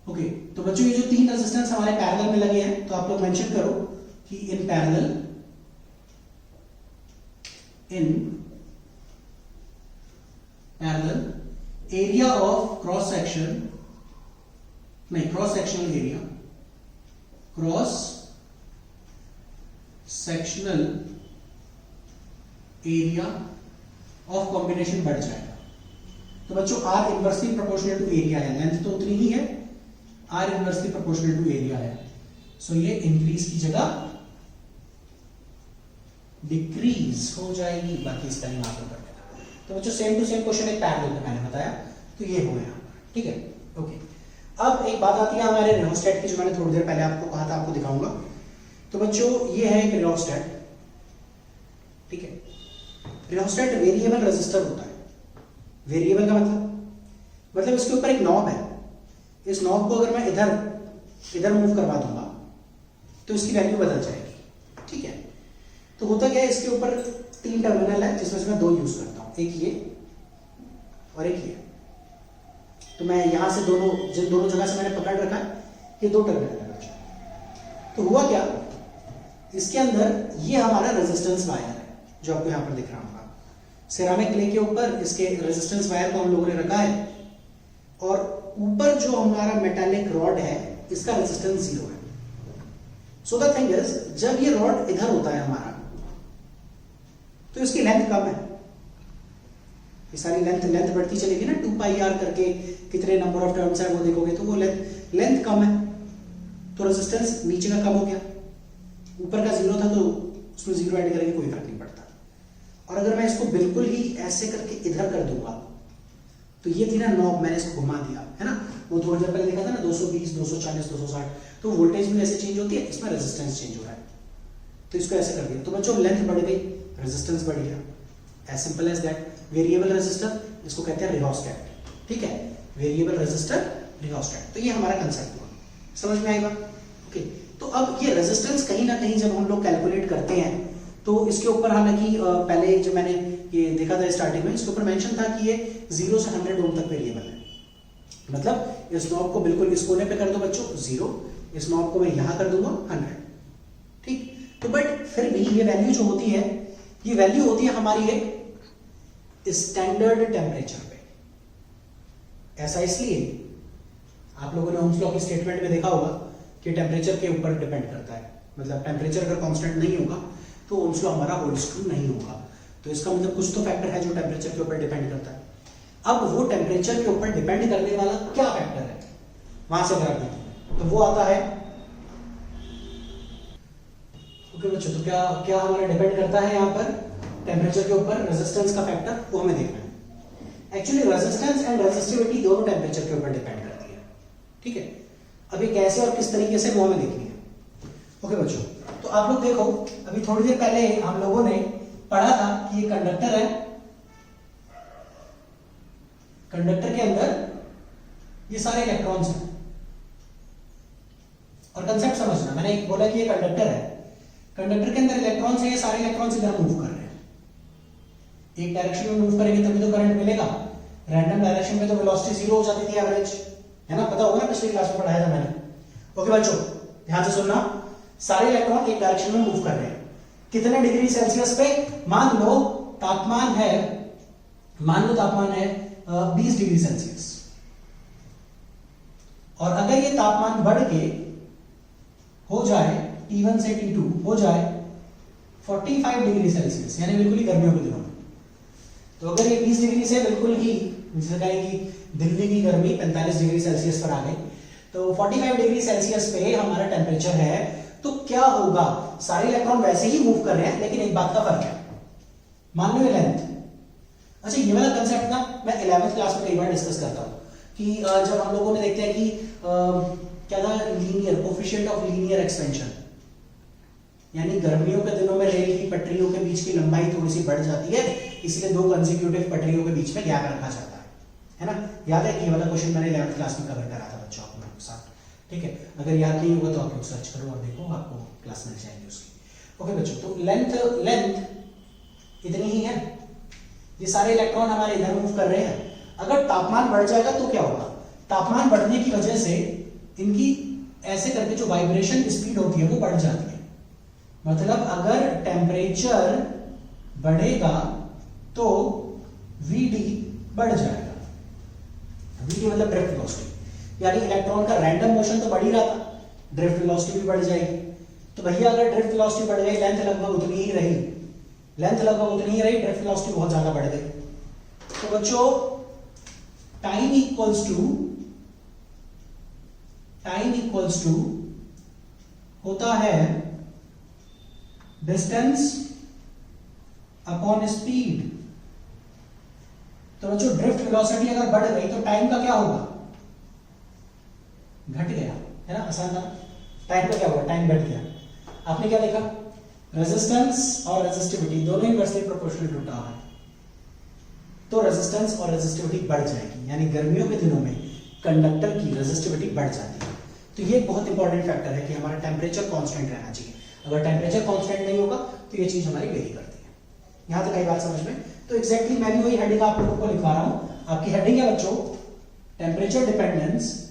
okay. तो बच्चों ये जो 3 रेजिस्टेंस हमारे पैरेलल में लगे हैं, तो आप लोग मेंशन करो कि in parallel area of cross section, नहीं, cross sectional area, cross sectional area of combination बढ़ जाएगा। तो बच्चों R inversely proportional to area है, लेंथ तो उतनी ही है, R inversely proportional to area है, सो ये इंक्रीज की जगह डिक्रीज हो जाएगी, बाकी इसका ही आप कर लेना। तो बच्चों सेम टू सेम क्वेश्चन एक पैरेलल में मैंने बताया, तो ये हो गया, ठीक है, ओके। अब एक बात आती है हमारे रियोस्टेट की, जो मैंने थोड़ी देर पहले आपको कहा था, आपको दिखाऊंगा। तो बच्चों ये है एक रियोस्टेट, ठीक है। रियोस्टेट वेरिएबल रेजिस्टर होता है। वेरिएबल का मतलब इसके ऊपर एक नॉब है, इस नॉब को अगर मैं इधर मूव करवा दूंगा तो इसकी वैल्यू बदल जाएगी, ठीक है। तो होता क्या है, इसके ऊपर 3 टर्मिनल है, जिसमें से मैं 2 यूज करता हूं, एक ये और एक ये। तो मैं यहां से जिन दोनों जगह से मैंने पकड़ रखा है, ये 2 टर्मिनल है। तो हुआ क्या, इसके अंदर ये हमारा रेजिस्टेंस वायर है, जो आपको यहां पर दिख रहा होगा। सिरामिक क्ले के ऊपर इसके रेजिस्टेंस वायर को हम लोगों ने रखा है, और ऊपर जो हमारा मेटालिक रॉड है, इसका रेजिस्टेंस 0 है। सो द थिंग इज, जब ये रॉड इधर होता है हमारा, तो इसकी लेंथ कम है, ये सारी लेंथ बढ़ती चलेगी ना, 2 पाई r करके कितने नंबर ऑफ टर्म्स है वो देखोगे, तो वो लेंथ कम है, तो रेजिस्टेंस नीचे का कम हो गया। ऊपर का 0 था तो उसमें 0 ऐड करेंगे, कोई फर्क नहीं पड़ता। और अगर मैं इसको बिल्कुल ही ऐसे करके इधर कर दूंगा, तो ये थी ना नॉब, मैंने इसको घुमा दिया है ना, वो थोड़ी देर पहले देखा था ना, 220, 240, 260, तो वोल्टेज भी ऐसे चेंज होती है, इसमें रेजिस्टेंस चेंज हो रहा है। तो इसको ऐसे कर दिया, तो बच्चों लेंथ बढ़ गई, रेजिस्टेंस बढ़ गया, as simple as that. Variable resistor, इसको कहते हैं रियोस्टेट, ठीक है, वेरिएबल रेजिस्टर, रियोस्टेट। तो ये हमारा कंसेप्ट हुआ, समझ में आई बात? ओके। तो अब ये रेजिस्टेंस कहीं ना कहीं जब हम लोग कैलकुलेट करते हैं, तो इसके ऊपर हालांकि पहले जो मैंने ये देखा था स्टार्टिंग में, इसके ऊपर मेंशन था कि ये 0 से 100 ओम तक वेरिएबल है। मतलब इस नॉब को बिल्कुल इस कोने पे कर दो बच्चों 0, इस नॉब को मैं यहां कर दूंगा 100, ठीक। तो बट फिर भी ये वैल्यू जो होती है, ये वैल्यू होती है हमारी एक स्टैंडर्ड टेम्परेचर पे। ऐसा इसलिए, आप लोगों ने ओम्स लॉ की स्टेटमेंट में देखा होगा कि टेम्परेचर के ऊपर डिपेंड करता है, मतलब टेम्परेचर अगर कांस्टेंट नहीं होगा तो ओम्स लॉ हमारा होल्ड ट्रू नहीं होगा। तो इसका मतलब कुछ तो फैक्टर है जो टेम्परेचर के ऊपर डिपेंड करता है। अब वो टेम्परेचर के ऊपर डिपेंड करने वाला क्या फैक्टर है, वहां से अगर आप देखें तो वो आता है, ओके बच्चों, तो क्या क्या हमारा डिपेंड करता है यहाँ पर टेम्परेचर के ऊपर, रेजिस्टेंस का फैक्टर, वो हमें देखना है। एक्चुअली रेजिस्टेंस एंड रेजिस्टिविटी दोनों टेम्परेचर के ऊपर डिपेंड करती है, ठीक है। अब ये कैसे और किस तरीके से वो हमें देखनी है। ओके बच्चों, तो आप लोग देखो, अभी थोड़ी देर पहले हम लोगों ने पढ़ा था कि ये कंडक्टर है, कंडक्टर के अंदर ये सारे इलेक्ट्रॉन्स हैं, और कंसेप्ट समझना, मैंने बोला कि ये कंडक्टर है, कंडक्टर के अंदर इलेक्ट्रॉन्स है, ये सारे इलेक्ट्रॉन्स इधर मूव कर रहे हैं, एक डायरेक्शन में मूव करेंगे तभी तो करंट मिलेगा, रैंडम डायरेक्शन में तो वेलोसिटी जीरो हो जाती थी एवरेज, है ना, पता होगा ना, पिछली क्लास में पढ़ाया था मैंने। ओके बच्चों, ध्यान से सुनना, सारे इलेक्ट्रॉन एक डायरेक्शन में मूव कर रहे हैं, कितने डिग्री सेल्सियस पे, मान लो तापमान है 20 डिग्री सेल्सियस, और अगर ये तापमान बढ़ के हो जाए T1 से T2 हो जाए 45 डिग्री सेल्सियस, यानी बिल्कुल ही गर्मियों के दिनों में, तो अगर ये 20 डिग्री से बिल्कुल ही, जैसे कहें कि दिल्ली की गर्मी 45 डिग्री सेल्सियस पर आ गई, तो 45 डिग्री सेल्सियस पे हमारा टेम्परेचर है, तो क्या होगा, सारे इलेक्ट्रॉन वैसे ही मूव कर रहे हैं, लेकिन एक बात का फर्क है, मान लो ये लेंथ, अच्छा ये वाला कंसेप्ट ना मैं 11th क्लास में कई बार डिस्कस करता हूँ, कि जब हम लोगों ने देखते हैं कि क्या था, linear coefficient of linear expansion, यानी गर्मियों के दिनों में रेल की पटरियों के बीच की लंबाई थोड़ी सी बढ़ जाती है, इसलिए 2 कंसेक्यूटिव पटरियों के बीच में गैप रखा जाता है ना, याद है कि ये वाला क्वेश्चन मैंने 11th क्लास में कवर करा था बच्चों आपके साथ, ठीक है, अगर याद नहीं होगा तो आप लोग सर्च करो और देखो, आपको क्लास मिल जाएगी उसकी। ओके बच्चों, तो लेंथ इतनी ही है, ये सारे इलेक्ट्रॉन हमारे इधर मूव कर रहे हैं, अगर तापमान बढ़ जाएगा तो क्या होगा, तापमान बढ़ने की वजह से इनकी ऐसे करके जो वाइब्रेशन स्पीड होती है वो बढ़ जाती है, मतलब अगर टेम्परेचर बढ़ेगा तो Vd बढ़ जाएगा, Vd मतलब ड्रिफ्ट वेलोसिटी, यानी इलेक्ट्रॉन का रैंडम मोशन तो बढ़ ही रहा था, ड्रिफ्ट वेलोसिटी भी बढ़ जाएगी, तो भैया अगर ड्रिफ्ट वेलोसिटी बढ़ गई, लेंथ लगभग उतनी ही रही, ड्रिफ्ट वेलोसिटी बहुत ज्यादा बढ़ गई, तो बच्चों टाइम इक्वल्स टू होता है डिस्टेंस अपॉन स्पीड, तो बच्चों ड्रिफ्ट वेलोसिटी अगर बढ़ गई तो टाइम का क्या होगा, घट गया, है ना, आसान था, टाइम का क्या होगा, टाइम घट गया, आपने क्या देखा, रेजिस्टेंस और रेजिस्टिविटी दोनों इनवर्सली प्रोपोर्शनल टू टाउ है, तो रेजिस्टेंस और रेजिस्टिविटी बढ़ जाएगी, यानी गर्मियों के दिनों में कंडक्टर की रेजिस्टिविटी बढ़ जाती है, तो ये बहुत इंपॉर्टेंट फैक्टर है कि हमारा टेम्परेचर कांस्टेंट रहना चाहिए, अगर टेम्परेचर कांस्टेंट नहीं होगा तो ये चीज हमारी वेरी करती है। यहां तक आई बात समझ में, तो एग्जैक्टली मैं भी वही हेडिंग आप लोगों को लिखवा रहा हूं, आपकी हेडिंग है बच्चों temperature dependence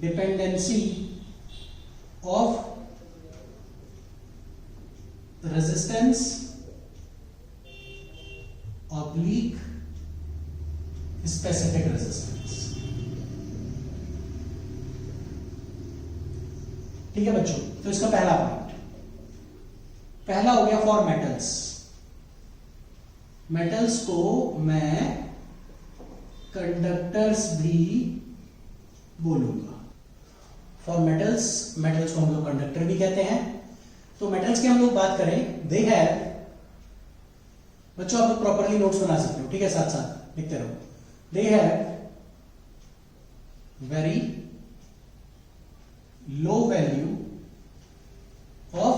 dependency of resistance oblique specific resistance, ठीक है बच्चों, तो इसका पहला पॉइंट, पहला हो गया फॉर मेटल्स, मेटल्स को मैं कंडक्टर्स भी बोलूंगा, फॉर मेटल्स को हम लोग कंडक्टर भी कहते हैं, तो मेटल्स की हम लोग बात करें, दे हैव, बच्चों आप लोग प्रॉपरली नोट्स बना सकते हो, ठीक है, साथ साथ लिखते रहो, they have very low value of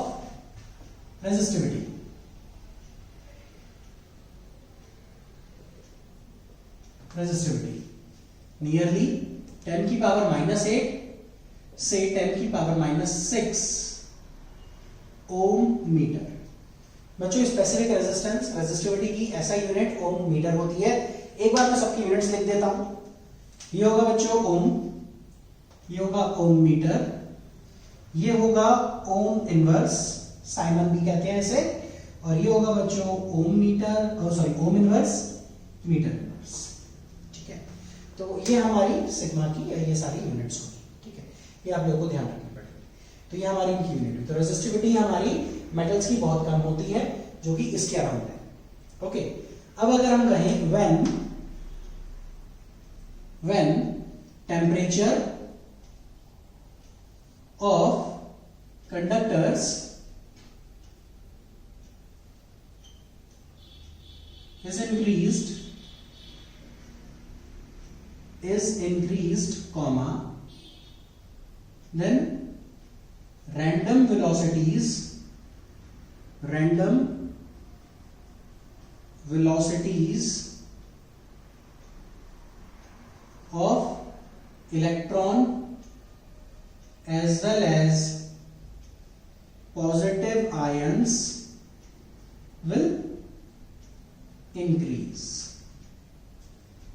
resistivity, nearly 10 की पावर -8 से 10 की पावर -6 ओम मीटर। बच्चों स्पेसिफिक रेजिस्टेंस रेजिस्टिविटी की ऐसा यूनिट ओम मीटर होती है, एक बार मैं सबकी यूनिट्स लिख देता हूं, ये होगा बच्चों ओम, ये होगा ओम मीटर, ये होगा ओम इनवर्स, साइमन भी कहते हैं इसे, और ये होगा बच्चों ohm meter, sorry ohm inverse meter inverse, ठीक है, तो ये हमारी सिग्मा की ये सारी यूनिट्स होगी, ठीक है, ये आप लोगों को ध्यान रखना पड़ेगा। तो ये हमारी इनकी यूनिट हुई। तो रेजिस्टिविटी हमारी मेटल्स की बहुत कम होती है, जो कि इसके अराउंड है। ओके, अब अगर हम कहें when temperature of conductors is increased, comma, then random velocities of electron as well as positive ions will increase।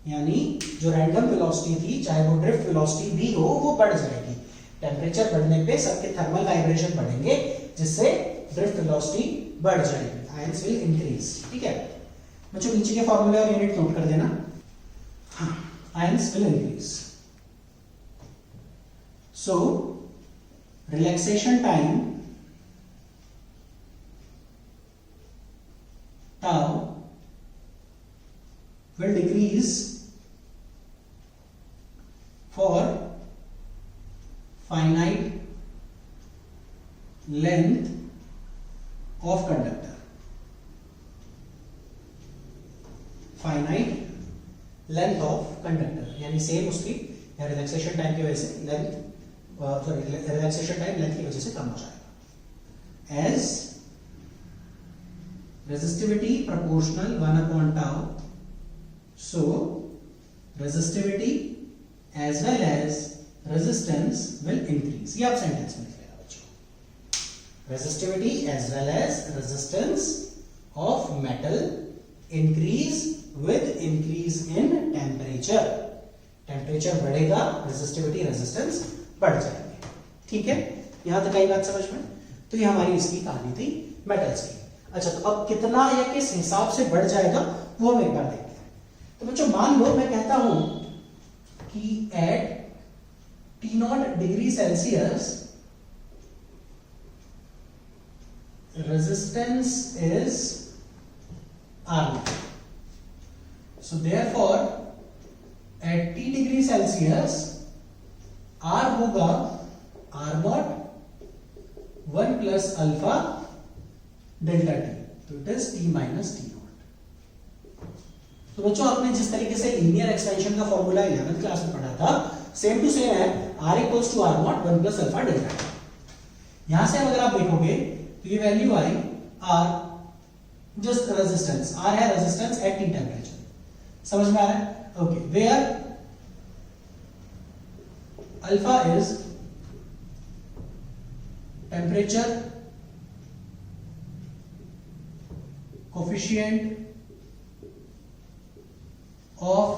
यानी जो रैंडम वेलोसिटी थी, चाहे वो ड्रिफ्ट वेलोसिटी भी हो, वो बढ़ जाएगी। टेम्परेचर बढ़ने पे सबके थर्मल वाइब्रेशन बढ़ेंगे, जिससे ड्रिफ्ट वेलोसिटी बढ़ जाएगी, आयंस विल इंक्रीज। ठीक है बच्चों, नीचे के फॉर्मूले और यूनिट नोट कर देना। हाँ, ions will increase. So relaxation time tau will decrease for finite length of conductor। finite length of conductor यानी सेम उसकी रिलैक्सेशन टाइम की वजह से लेंथ, रिलैक्सेशन टाइम लेंथ की वजह से कम हो जाएगा। As resistivity proportional 1 upon tau, so resistivity as well as resistance will increase। ये आप सेंटेंस में लिख लेना बच्चों। resistivity as well as resistance of metal increase with increase in temperature। Temperature बढ़ेगा, रेजिस्टिविटी रेजिस्टेंस बढ़ जाएंगे। ठीक है, यहां तक आई बात समझ में? तो ये हमारी इसकी कहानी थी मेटल्स की। अच्छा, तो अब कितना या किस हिसाब से बढ़ जाएगा वो हम एक बार देखते हैं। तो बच्चों मान लो मैं कहता हूं कि at T0 degree Celsius resistance is R0। So therefore at T degree Celsius R होगा R0 1 plus alpha delta T, तो it is T minus T0। तो बच्चों आपने जिस तरीके से लीनियर एक्सपेंशन का फॉर्मूला 11th क्लास में पढ़ा था, सेम टू सेम है। R equals to R0 1 plus alpha delta T. यहां से अगर आप देखोगे तो ये वैल्यू आई R जस्ट रेजिस्टेंस, R है रेजिस्टेंस एट T टेम्परेचर। समझ में आ रहा है? Okay, where alpha is temperature coefficient of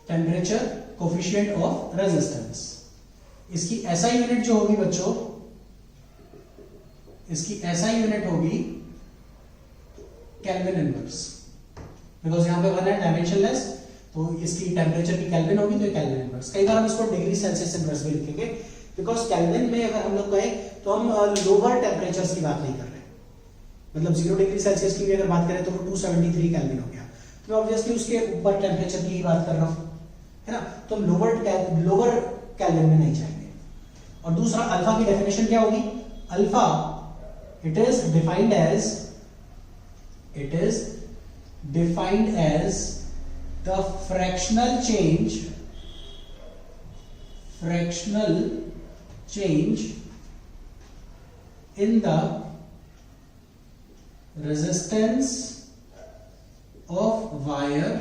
temperature, coefficient of resistance। इसकी SI यूनिट जो होगी बच्चों, इसकी SI यूनिट होगी केल्विन इनवर्स, बिकॉज यहां पे 1 है डायमेंशनलेस, तो इसकी टेम्परेचर की केल्विन होगी, तो ये केल्विन इनवर्स। कई बार हम इसको डिग्री सेल्सियस इनवर्स भी लिखेंगे, बिकॉज केल्विन में अगर हम लोग कहें तो हम लोअर टेम्परेचर्स की बात नहीं कर रहे। मतलब 0 डिग्री सेल्सियस की भी अगर बात करें तो वो 273 केल्विन हो गया, तो मैं ऑब्वियसली उसके ऊपर टेम्परेचर की ही बात कर रहा हूं, है ना। तो हम लोअर केल्विन में नहीं जाएंगे। और दूसरा, अल्फा की डेफिनेशन क्या होगी? Alpha it is defined as the fractional change in the resistance of wire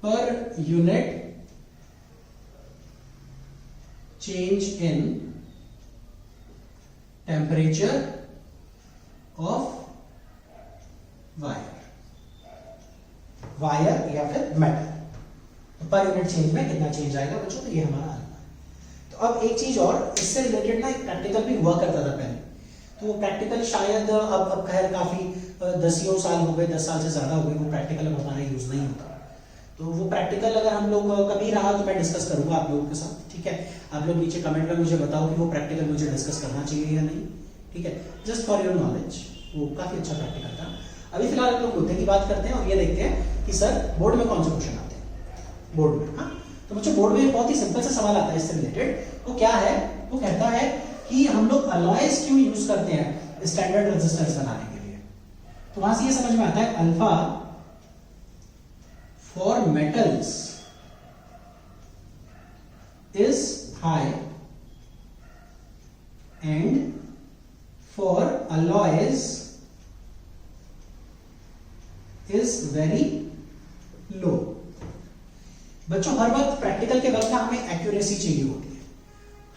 per unit change in temperature of wire या फिर मेटल, तो पर यूनिट चेंज में कितना चेंज आएगा बच्चों, तो ये हमारा आंसर। तो अब एक चीज और, इससे रिलेटेड ना एक प्रैक्टिकल भी हुआ करता था पहले, तो वो प्रैक्टिकल शायद अब खैर काफी 10 साल हो गए, 10 साल से ज्यादा हो गए, वो प्रैक्टिकल अब हमारा यूज नहीं होता। तो वो प्रैक्टिकल अगर हम लोग कभी रहा तो मैं डिस्कस करूंगा आप लोगों के साथ, ठीक है। आप लोग नीचे कमेंट में मुझे बताओ कि वो प्रैक्टिकल मुझे डिस्कस करना चाहिए या नहीं, ठीक है, जस्ट फॉर योर नॉलेज। वो काफी अच्छा प्रैक्टिकल था। अभी फिलहाल हम लोग मुद्दे की बात करते हैं और ये देखते हैं कि सर बोर्ड में कौन से क्वेश्चन आते हैं बोर्ड में। हाँ, तो बच्चों बोर्ड में बहुत ही सिंपल सा सवाल आता है इससे रिलेटेड। वो क्या है, वो कहता है कि हम लोग अलॉयज क्यों यूज करते हैं स्टैंडर्ड रेजिस्टेंस बनाने के लिए। तो वहां से ये समझ में आता है alpha for metals is high and for alloys is very low। बच्चों हर वक्त प्रैक्टिकल के वक्त ना हमें एक्यूरेसी चाहिए होती है,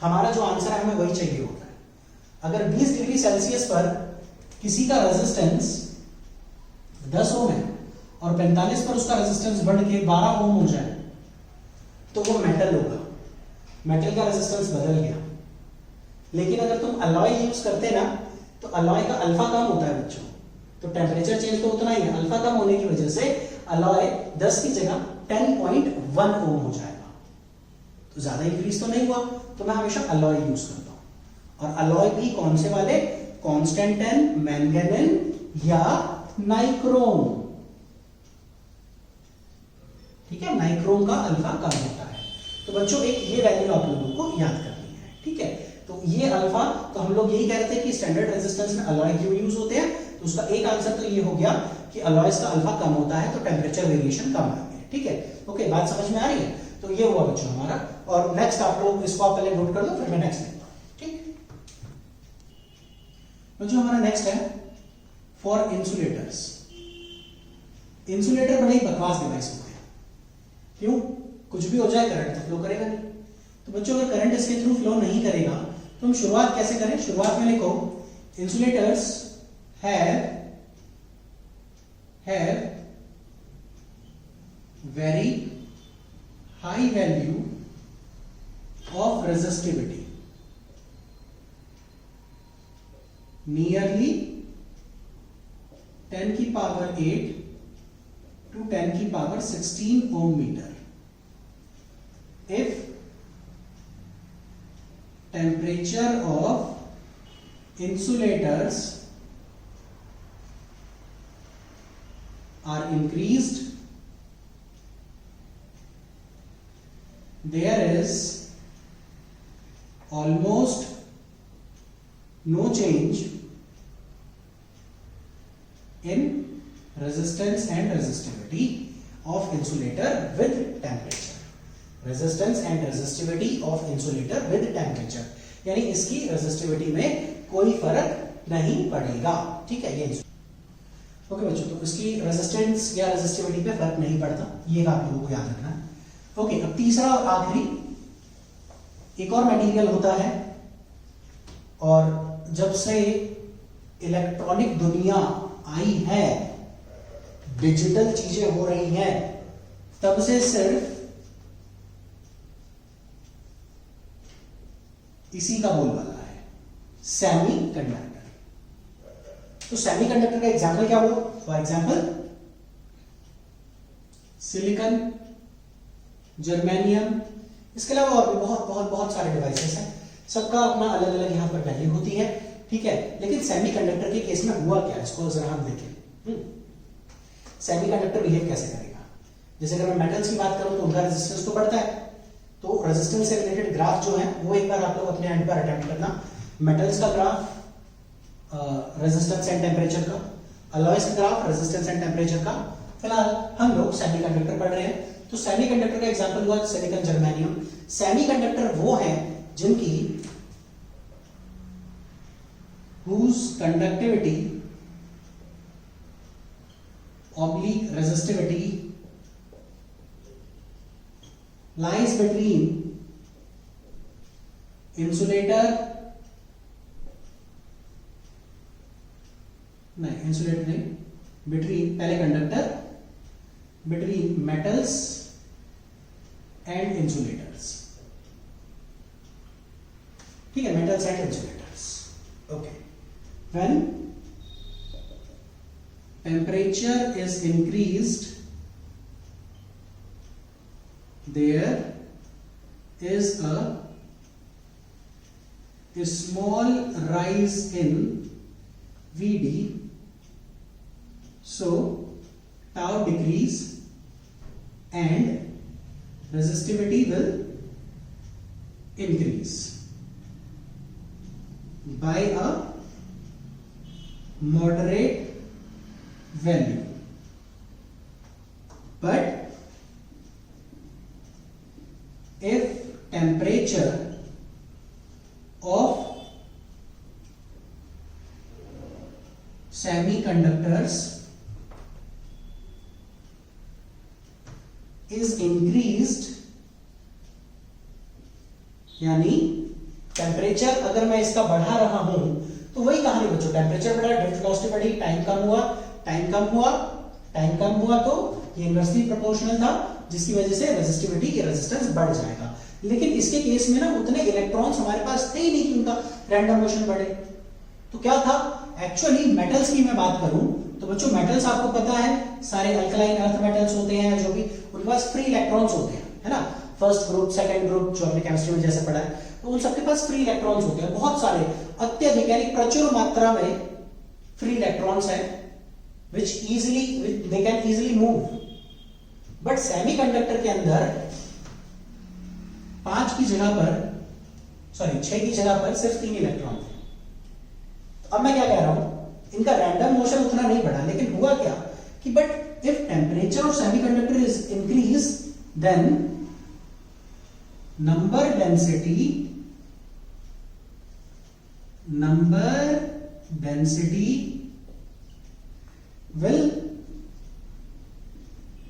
हमारा जो आंसर है हमें वही चाहिए होता है। अगर 20 डिग्री सेल्सियस पर किसी का रेजिस्टेंस 10 ओम है और 45 पर उसका रेजिस्टेंस बढ़ के 12 ओम हो जाए तो वो मेटल होगा, मेटल का रेजिस्टेंस बदल गया। लेकिन अगर तुम अलॉय यूज करते ना तो अलॉय का अल्फा कम होता है बच्चों, तो टेम्परेचर चेंज तो उतना ही है, अल्फा कम होने की वजह से अलॉय 10 की जगह 10.1 ओम हो जाएगा। तो ज्यादा इंक्रीज तो नहीं हुआ, तो मैं हमेशा अलॉय यूज करता हूं। और अलॉय भी कौन से वाले, कॉन्स्टेंटाइन, मैंगनीज या नाइक्रोम, ठीक है, नाइक्रोम का अल्फा कम होता है। तो बच्चों एक ये वैल्यू आप लोगों को याद करनी है, ठीक है। तो ये अल्फा, तो हम लोग यही कहते हैं कि स्टैंडर्ड रेजिस्टेंस में अलॉय क्यों यूज होते हैं, तो उसका एक आंसर तो ये हो गया कि अलॉयज का अल्फा कम होता है तो टेम्परेचर वेरिएशन कम आती है, ठीक है। ओके, बात समझ में आ रही है। तो ये हुआ बच्चों हमारा। और नेक्स्ट आप लोग इसको आप पहले नोट कर दो, फिर मैं नेक्स्ट लिखता हूं, ठीक। बच्चों हमारा नेक्स्ट है फॉर इंसुलेटर्स। इंसुलेटर बड़े ही बकवास डिवाइस होते हैं, क्यों, कुछ भी हो जाए करंट तो फ्लो करेगा नहीं। तो बच्चों अगर करंट इसके थ्रू फ्लो नहीं करेगा तो हम शुरुआत कैसे करें, शुरुआत में लिखो insulators have very high value of resistivity, nearly 10 की पावर 8 to 10 की power 16 ohm metre. If temperature of insulators are increased, there is almost no change in resistance and resistivity of insulator with temperature। Resistance and resistivity of insulator with temperature, यानी इसकी resistivity में कोई फर्क नहीं पड़ेगा, ठीक है। ये ओके बच्चों, तो इसकी रेजिस्टेंस या रेजिस्टिविटी पे फर्क नहीं पड़ता, ये आप लोगों को याद रखना है। ओके, अब तीसरा और आखिरी एक और मटेरियल होता है, और जब से इलेक्ट्रॉनिक दुनिया आई है, डिजिटल चीजें हो रही हैं, तब से सिर्फ इसी का बोलबाला है, सेमीकंडक्टर। तो सेमीकंडक्टर का एग्जांपल क्या हुआ, फॉर एग्जांपल सिलिकॉन, जर्मेनियम, इसके अलावा और भी बहुत बहुत बहुत सारे डिवाइसेस हैं, सबका अपना अलग अलग यहां पर वैल्यू होती है, ठीक है। लेकिन सेमीकंडक्टर के केस में हुआ क्या, इसको जरा हम देखें। सेमीकंडक्टर बिहेव कैसे करेगा, जैसे अगर मैं मेटल्स की बात करूं तो उनका रेजिस्टेंस तो बढ़ता है, तो रेजिस्टेंस से रिलेटेड ग्राफ जो है वो एक बार आप लोग अपने एंड पर अटेम्प्ट करना। मेटल्स का ग्राफ रेजिस्टेंस एंड टेम्परेचर का, अलॉयज का ग्राफ रेजिस्टेंस एंड टेम्परेचर का। फिलहाल हम लोग सेमीकंडक्टर पढ़ रहे हैं, तो सेमीकंडक्टर का एग्जांपल हुआ सिलिकॉन, जर्मेनियम। सेमीकंडक्टर वो हैं जिनकी whose conductivity oblique resistivity lies between insulator नहीं, between पहले conductor, between metals and insulators, ठीक है, metals and insulators। okay, when temperature is increased there is a small rise in Vd, so tau decrease and resistivity will increase by a moderate value. But if temperature of semiconductors is increased, यानी temperature अगर मैं इसका बढ़ा रहा हूं तो वही कहानी बच्चों, टेम्परेचर बढ़ा, ड्रिफ्ट वेलोसिटी बढ़ी, टाइम कम हुआ, टाइम कम हुआ, टाइम कम हुआ तो ये इनवर्सली प्रोपोर्शनल था, जिसकी वजह से रेजिस्टिविटी या रेजिस्टेंस बढ़ जाएगा। लेकिन इसके केस में ना उतने इलेक्ट्रॉन्स हमारे पास थे ही नहीं कि उनका रैंडम मोशन बढ़े। तो क्या था एक्चुअली मेटल्स की मैं बात करूं तो बच्चों मेटल्स आपको पता है सारे अल्कलाइन अर्थ मेटल्स होते हैं, जो भी उनके पास फ्री इलेक्ट्रॉन्स होते हैं, है ना, फर्स्ट ग्रुप सेकंड ग्रुप जो हमने केमिस्ट्री में जैसे पढ़ा है, तो उन सबके पास फ्री इलेक्ट्रॉन्स होते हैं, बहुत सारे, अत्यधिक यानी प्रचुर मात्रा में फ्री इलेक्ट्रॉन्स हैं which easily they can easily move। But semiconductor के अंदर 5 की जगह पर 6 की जगह पर सिर्फ 3 इलेक्ट्रॉन थे। अब मैं क्या कह रहा हूं, इनका रैंडम मोशन उतना नहीं बढ़ा, लेकिन हुआ क्या कि but if temperature of semiconductor is increase then number density will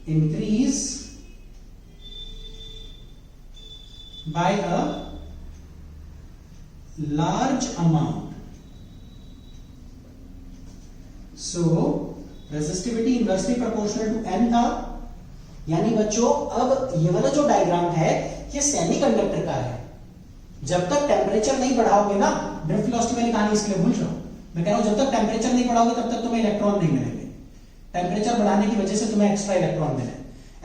increase by a large amount। So resistivity inversely proportional to n था, यानी बच्चों अब ये वाला जो डायग्राम है ये सेमीकंडक्टर का है। जब तक टेम्परेचर नहीं बढ़ाओगे ना, ड्रिफ्ट वेलोसिटी वाली कहानी इसके लिए भूल जाओ, मैं कह रहा हूं जब तक टेम्परेचर नहीं बढ़ाओगे तब तक तुम्हें इलेक्ट्रॉन नहीं मिलेंगे। टेम्परेचर बढ़ाने की वजह से तुम्हें एक्स्ट्रा इलेक्ट्रॉन मिले,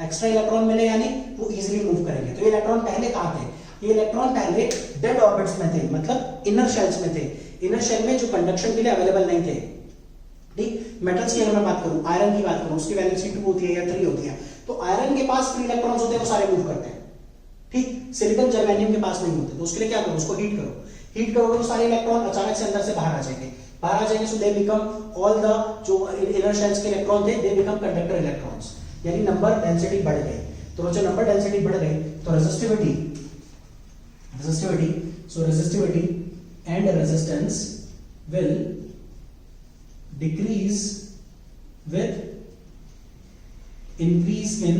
एक्स्ट्रा इलेक्ट्रॉन मिले यानी वो इजीली मूव करेंगे। तो ये इलेक्ट्रॉन पहले कहां थे, ये इलेक्ट्रॉन पहले डेड ऑर्बिट्स में थे, मतलब इनर शेल्स में थे, इनर शेल में जो कंडक्शन के लिए अवेलेबल नहीं थे। ठीक, मेटल्स की अगर मैं बात करूं, आयरन की बात करूं, उसकी वैलेंसी 2 होती है या 3 होती है, तो आयरन के पास फ्री इलेक्ट्रॉन्स होते हैं, वो सारे मूव करते हैं। ठीक, सिलिकॉन जर्मेनियम के पास नहीं होते, तो उसके लिए क्या करो, उसको हीट करो, हीट करोगे तो सारे इलेक्ट्रॉन अचानक से अंदर से बाहर आ जाएंगे, सो दे बिकम ऑल द जो इनर शेल्स के इलेक्ट्रॉन थे, दे बिकम कंडक्टर इलेक्ट्रॉन्स, यानी नंबर डेंसिटी बढ़ गई। तो जो नंबर डेंसिटी बढ़ गई तो resistivity and resistance will decrease with increase in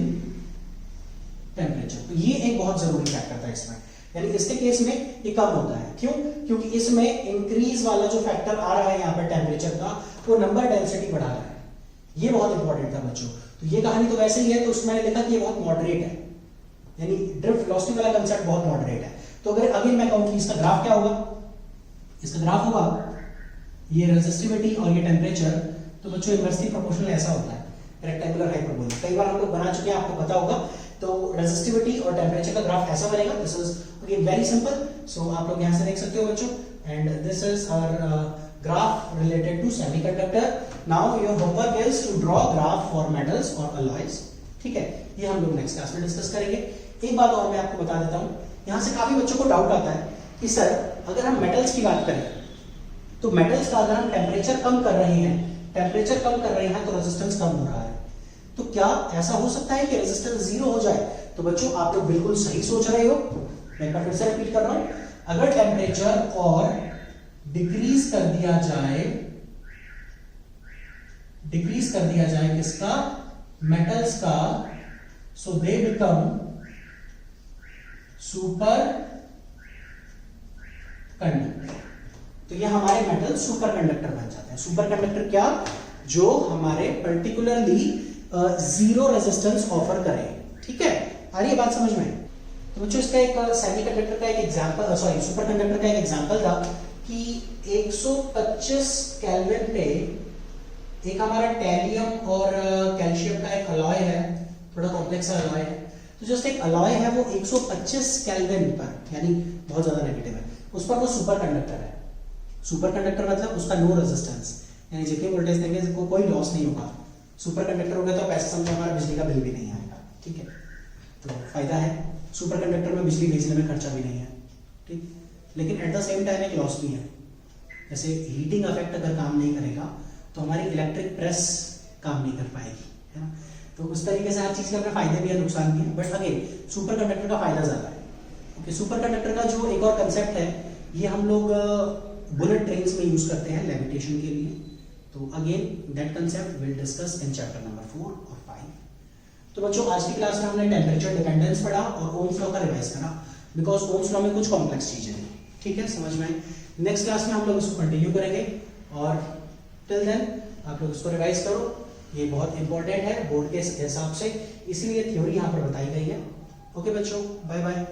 temperature. तो ये एक बहुत जरूरी फैक्टर था इसमें, यानी इसके केस में ये कम होता है। क्यों? क्योंकि इसमें इंक्रीज वाला जो फैक्टर आ रहा है यहाँ पर टेम्परेचर का, वो नंबर डेंसिटी बढ़ा रहा है। ये बहुत इंपॉर्टेंट था बच्चों। तो ये कहानी तो वैसे ही है, तो उसमें मैंने लिखा कि ये बहुत मॉडरेट है, यानी ड्रिफ्ट वेलोसिटी वाला कंसेप्ट बहुत मॉडरेट है। तो अगर अगेन मैं कहूं कि इसका ग्राफ क्या होगा, इसका ग्राफ होगा ये रेजिस्टिविटी और ये टेम्परेचर, तो बच्चों इनवर्सली प्रोपोर्शनल ऐसा होता है, रेक्टेंगुलर हाइपरबोला, कई बार हम लोग बना चुके हैं, आपको पता होगा। तो रेजिस्टिविटी और टेम्परेचर का ग्राफ ऐसा बनेगा। This is again very simple, so आप लोग यहां से देख सकते हो बच्चों, and this is our graph related to semiconductor. Now your homework is to draw graph for metals और अलॉयज। ठीक है, ये हम लोग नेक्स्ट क्लास में डिस्कस करेंगे। एक बात और मैं आपको बता देता हूं, यहां से काफी बच्चों को डाउट आता है कि सर अगर हम मेटल्स की बात करें तो मेटल्स का अगर हम टेम्परेचर कम कर रहे हैं तो रेजिस्टेंस कम हो रहा है, तो क्या ऐसा हो सकता है कि रेजिस्टेंस 0 हो जाए? तो बच्चों आप लोग बिल्कुल सही सोच रहे हो। मैं एक बार फिर से रिपीट कर रहा हूं, अगर टेम्परेचर और डिक्रीज कर दिया जाए किसका, मेटल्स का, सो दे बिकम सुपर कंडक्टर। तो ये हमारे मेटल सुपर कंडक्टर बन जाते हैं। सुपर कंडक्टर क्या, जो हमारे पर्टिकुलरली जीरो रेजिस्टेंस ऑफर करें। ठीक है, आ रही है बात समझ में? तो बच्चों इसका एक सेमीकंडक्टर का एक एग्जांपल, सुपर कंडक्टर का एक एग्जांपल था कि 125 केल्विन पे एक हमारा टैलियम और कैल्शियम का एक अलॉय है, थोड़ा कॉम्प्लेक्स अलॉय है। तो जस्ट एक अलॉय है वो 125 केल्विन पर, यानी बहुत ज्यादा नेगेटिव है, उस पर वो सुपर कंडक्टर है। सुपर कंडक्टर मतलब उसका नो रेजिस्टेंस, यानी जितनी वोल्टेज देंगे कोई लॉस नहीं होगा। सुपर कंडक्टर हो गया तो पैसे समझो हमारा बिजली का बिल भी नहीं आएगा, ठीक है। तो फायदा है, सुपर कंडक्टर में बिजली भेजने में खर्चा भी नहीं है, ठीक। लेकिन एट द सेम टाइम एक लॉस भी है, जैसे हीटिंग इफेक्ट अगर काम नहीं करेगा तो हमारी इलेक्ट्रिक प्रेस काम नहीं कर पाएगी, है ना। तो उस तरीके से हर चीज के अपने फायदे भी है, नुकसान भी है, बट अगेन सुपर कंडक्टर का फायदा ज्यादा है। ओके, सुपर कंडक्टर का जो एक और कंसेप्ट है, ये हम लोग बुलेट ट्रेन्स में यूज करते हैं लेविटेशन के लिए। तो again that concept will discuss in chapter number 4 और 5। तो बच्चों आज की क्लास में हमने टेम्परेचर डिपेंडेंस पढ़ा और ओम्स लॉ का रिवाइज करा, बिकॉज ओम्स लॉ में कुछ कॉम्प्लेक्स चीजें हैं, ठीक है, समझ में आई। नेक्स्ट क्लास में हम लोग इसको कंटिन्यू करेंगे और टिल देन आप लोग इसको रिवाइज करो, ये बहुत इंपॉर्टेंट है बोर्ड के हिसाब से, इसीलिए थ्योरी यहाँ पर बताई गई है। ओके बच्चों, बाय बाय।